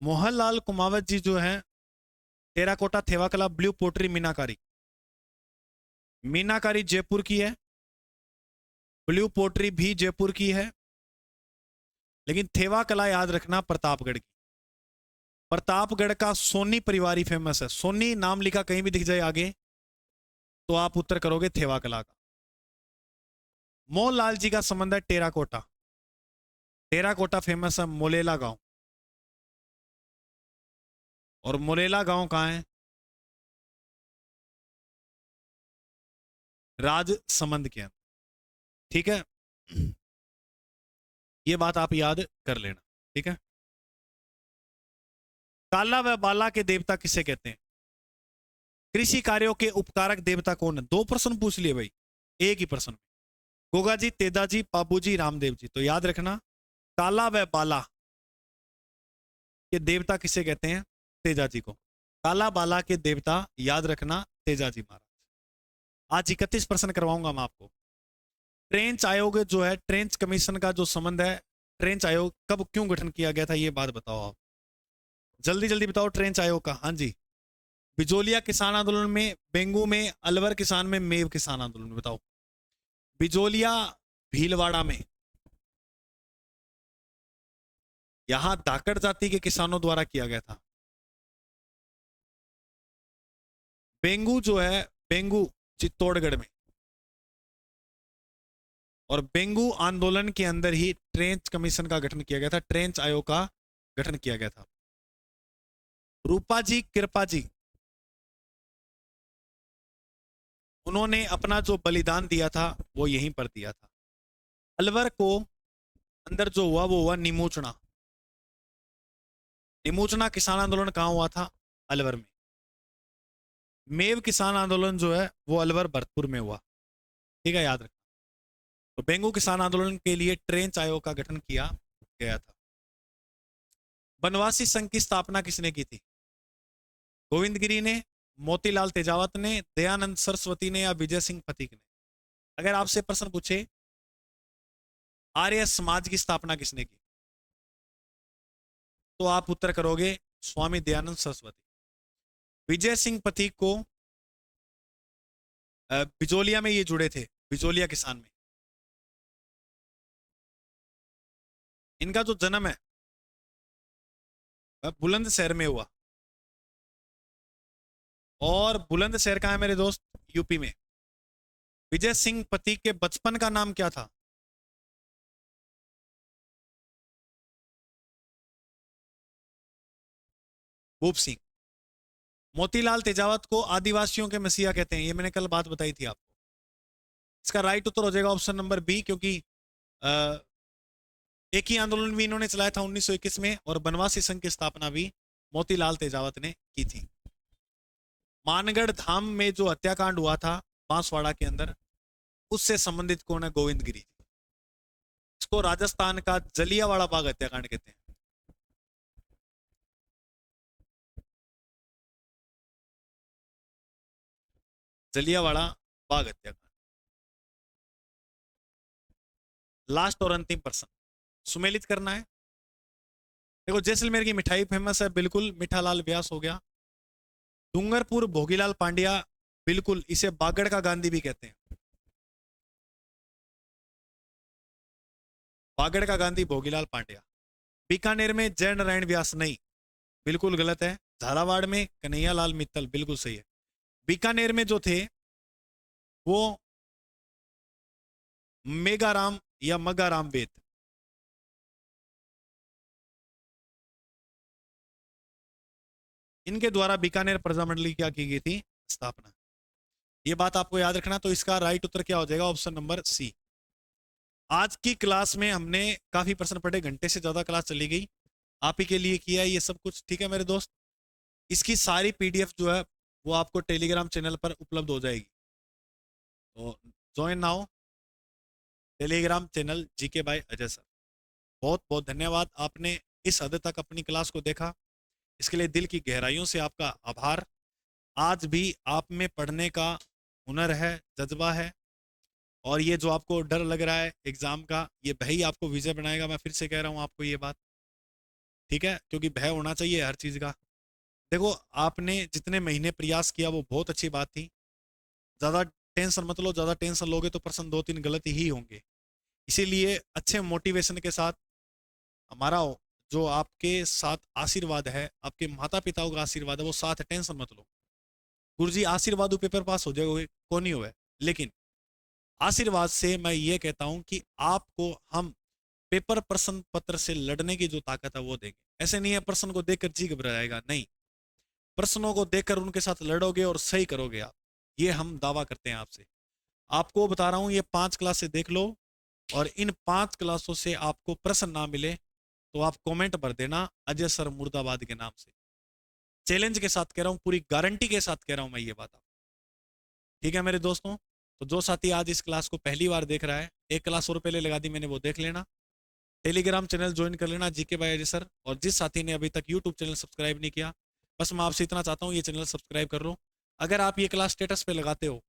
मोहनलाल कुमावत जी जो है टेराकोटा, थेवा कला, ब्लू पोट्री, मीनाकारी। मीनाकारी जयपुर की है, ब्लू पोट्री भी जयपुर की है, लेकिन थेवा कला याद रखना प्रतापगढ़ की। प्रतापगढ़ का सोनी परिवार ही फेमस है। सोनी नाम लिखा कहीं भी दिख जाए आगे तो आप उत्तर करोगे थेवा कला का। मोहनलाल जी का संबंध है टेराकोटा। टेराकोटा फेमस है मोलेला गांव। और मोलेला गांव कहां है, राजसमंद के अंदर। ठीक है। ये बात आप याद कर लेना। ठीक है। काला व बाला के देवता किसे कहते हैं। कृषि कार्यों के उपकारक देवता कौन है। 2 प्रश्न पूछ लिए भाई एक ही प्रश्न में। गोगा जी, तेदा जी, पापू जी, रामदेव जी। तो याद रखना काला व बाला के देवता किसे कहते हैं, तेजा जी को। काला बाला के देवता याद रखना तेजा जी महाराज। आज 31 प्रश्न करवाऊंगा मैं आपको। ट्रेंच आयोग जो है, ट्रेंच कमीशन का जो संबंध है, ट्रेंच आयोग कब क्यों गठन किया गया था ये बात बताओ आप। जल्दी जल्दी बताओ ट्रेंच आयोग का। हाँ जी। बिजोलिया किसान आंदोलन में, बेंगू में, अलवर किसान में, मेव किसान आंदोलन में। बताओ। बिजोलिया भीलवाड़ा में, यहां धाकड़ जाति के किसानों द्वारा किया गया था। बेंगू जो है, बेंगू चित्तौड़गढ़ में। और बेंगू आंदोलन के अंदर ही ट्रेंच कमीशन का गठन किया गया था, ट्रेंच आयोग का गठन किया गया था। रूपा जी, कृपा जी, उन्होंने अपना जो बलिदान दिया था वो यहीं पर दिया था। अलवर को अंदर जो हुआ वो हुआ निमोचना। निमोचना किसान आंदोलन कहां हुआ था, अलवर में। मेव किसान आंदोलन जो है वो अलवर भरतपुर में हुआ। ठीक है, याद रखना। तो बेंगू किसान आंदोलन के लिए ट्रेंच आयोग का गठन किया गया था। बनवासी संघ की स्थापना किसने की थी। गोविंद गिरी ने, मोतीलाल तेजावत ने, दयानंद सरस्वती ने, या विजय सिंह पथिक ने? अगर आपसे प्रश्न पूछे आर्य समाज की स्थापना किसने की, तो आप उत्तर करोगे स्वामी दयानंद सरस्वती। विजय सिंह पथिक को बिजोलिया में ये जुड़े थे, बिजोलिया किसान में। इनका जो जन्म है बुलंदशहर में हुआ, और बुलंदशहर कहाँ है मेरे दोस्त? यूपी में। विजय सिंह पथिक के बचपन का नाम क्या था? भूप सिंह। मोतीलाल तेजावत को आदिवासियों के मसीहा कहते हैं, ये मैंने कल बात बताई थी आपको। इसका राइट उत्तर हो जाएगा ऑप्शन नंबर बी, क्योंकि एक ही आंदोलन भी इन्होंने चलाया था 1921 में, और बनवासी संघ की स्थापना भी मोतीलाल तेजावत ने की थी। मानगढ़ धाम में जो हत्याकांड हुआ था बांसवाड़ा के अंदर, उससे संबंधित कौन है? गोविंद गिरी। इसको राजस्थान का जलियांवाला बाग हत्याकांड कहते हैं। जलियांवाला बाग हत्याकांड। लास्ट और अंतिम प्रश्न सुमेलित करना है। देखो, जैसलमेर की मिठाई फेमस है, बिल्कुल मीठालाल व्यास हो गया। डूंगरपुर भोगीलाल पांड्या, बिल्कुल, इसे बागड़ का गांधी भी कहते हैं। बागड़ का गांधी भोगीलाल पांड्या। बीकानेर में जयनारायण व्यास, नहीं, बिल्कुल गलत है। झालावाड़ में कन्हैयालाल मित्तल, बिल्कुल सही है। बीकानेर में जो थे वो मेगाराम या मगाराम वेद। इनके द्वारा बीकानेर प्रजामंडली क्या की गई थी? स्थापना। ये बात आपको याद रखना। तो इसका राइट उत्तर क्या हो जाएगा? Option number C. आज की क्लास में हमने काफी प्रश्न पढ़े, घंटे से ज्यादा क्लास चली गई, आप ही के लिए किया है ये सब कुछ, ठीक है मेरे दोस्त। इसकी सारी पीडीएफ जो है वो आपको टेलीग्राम चैनल पर उपलब्ध हो जाएगी, तो join now Telegram channel GK by Ajay sir. बहुत बहुत धन्यवाद, आपने इस हद तक अपनी क्लास को देखा, इसके लिए दिल की गहराइयों से आपका आभार। आज भी आप में पढ़ने का हुनर है, जज्बा है, और ये जो आपको डर लग रहा है एग्जाम का, ये भय ही आपको विजय बनाएगा। मैं फिर से कह रहा हूं आपको ये बात, ठीक है, क्योंकि भय होना चाहिए हर चीज का। देखो, आपने जितने महीने प्रयास किया वो बहुत अच्छी बात थी। ज्यादा टेंशन मत लो, ज्यादा टेंशन लोगे तो प्रश्न 2-3 गलत ही होंगे। इसीलिए अच्छे मोटिवेशन के साथ, हमारा जो आपके साथ आशीर्वाद है, आपके माता पिताओं का आशीर्वाद है, वो साथ है, टेंशन मत लो। गुरुजी आशीर्वाद पेपर पास हो जाओगे, कौन नहीं हुआ, लेकिन आशीर्वाद से मैं ये कहता हूं कि आपको हम पेपर प्रश्न पत्र से लड़ने की जो ताकत है वो देंगे। ऐसे नहीं है प्रश्न को देखकर जी घबरा जाएगा, नहीं, प्रश्नों को देखकर उनके साथ लड़ोगे और सही करोगे आप, ये हम दावा करते हैं आपसे। आपको बता रहा हूं, ये 5 क्लासें देख लो, और इन 5 क्लासों से आपको प्रश्न ना मिले तो आप कमेंट भर देना अजय सर मुर्दाबाद के नाम से। चैलेंज के साथ कह रहा हूं, पूरी गारंटी के साथ कह रहा हूं मैं ये बात, ठीक है मेरे दोस्तों। तो जो साथी आज इस क्लास को पहली बार देख रहा है, 1 क्लास और पहले लगा दी मैंने, वो देख लेना। टेलीग्राम चैनल ज्वाइन कर लेना जीके बाय अजय सर। और जिस साथी ने अभी तक यूट्यूब चैनल सब्सक्राइब नहीं किया, बस मैं आपसे इतना चाहता हूँ, ये चैनल सब्सक्राइब कर लो। अगर आप ये क्लास स्टेटस पे लगाते हो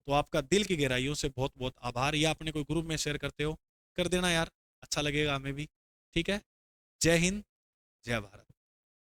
तो आपका दिल की गहराइयों से बहुत बहुत आभार, या अपने कोई ग्रुप में शेयर करते हो, कर देना यार, अच्छा लगेगा हमें भी, ठीक है। जय हिंद, जय भारत।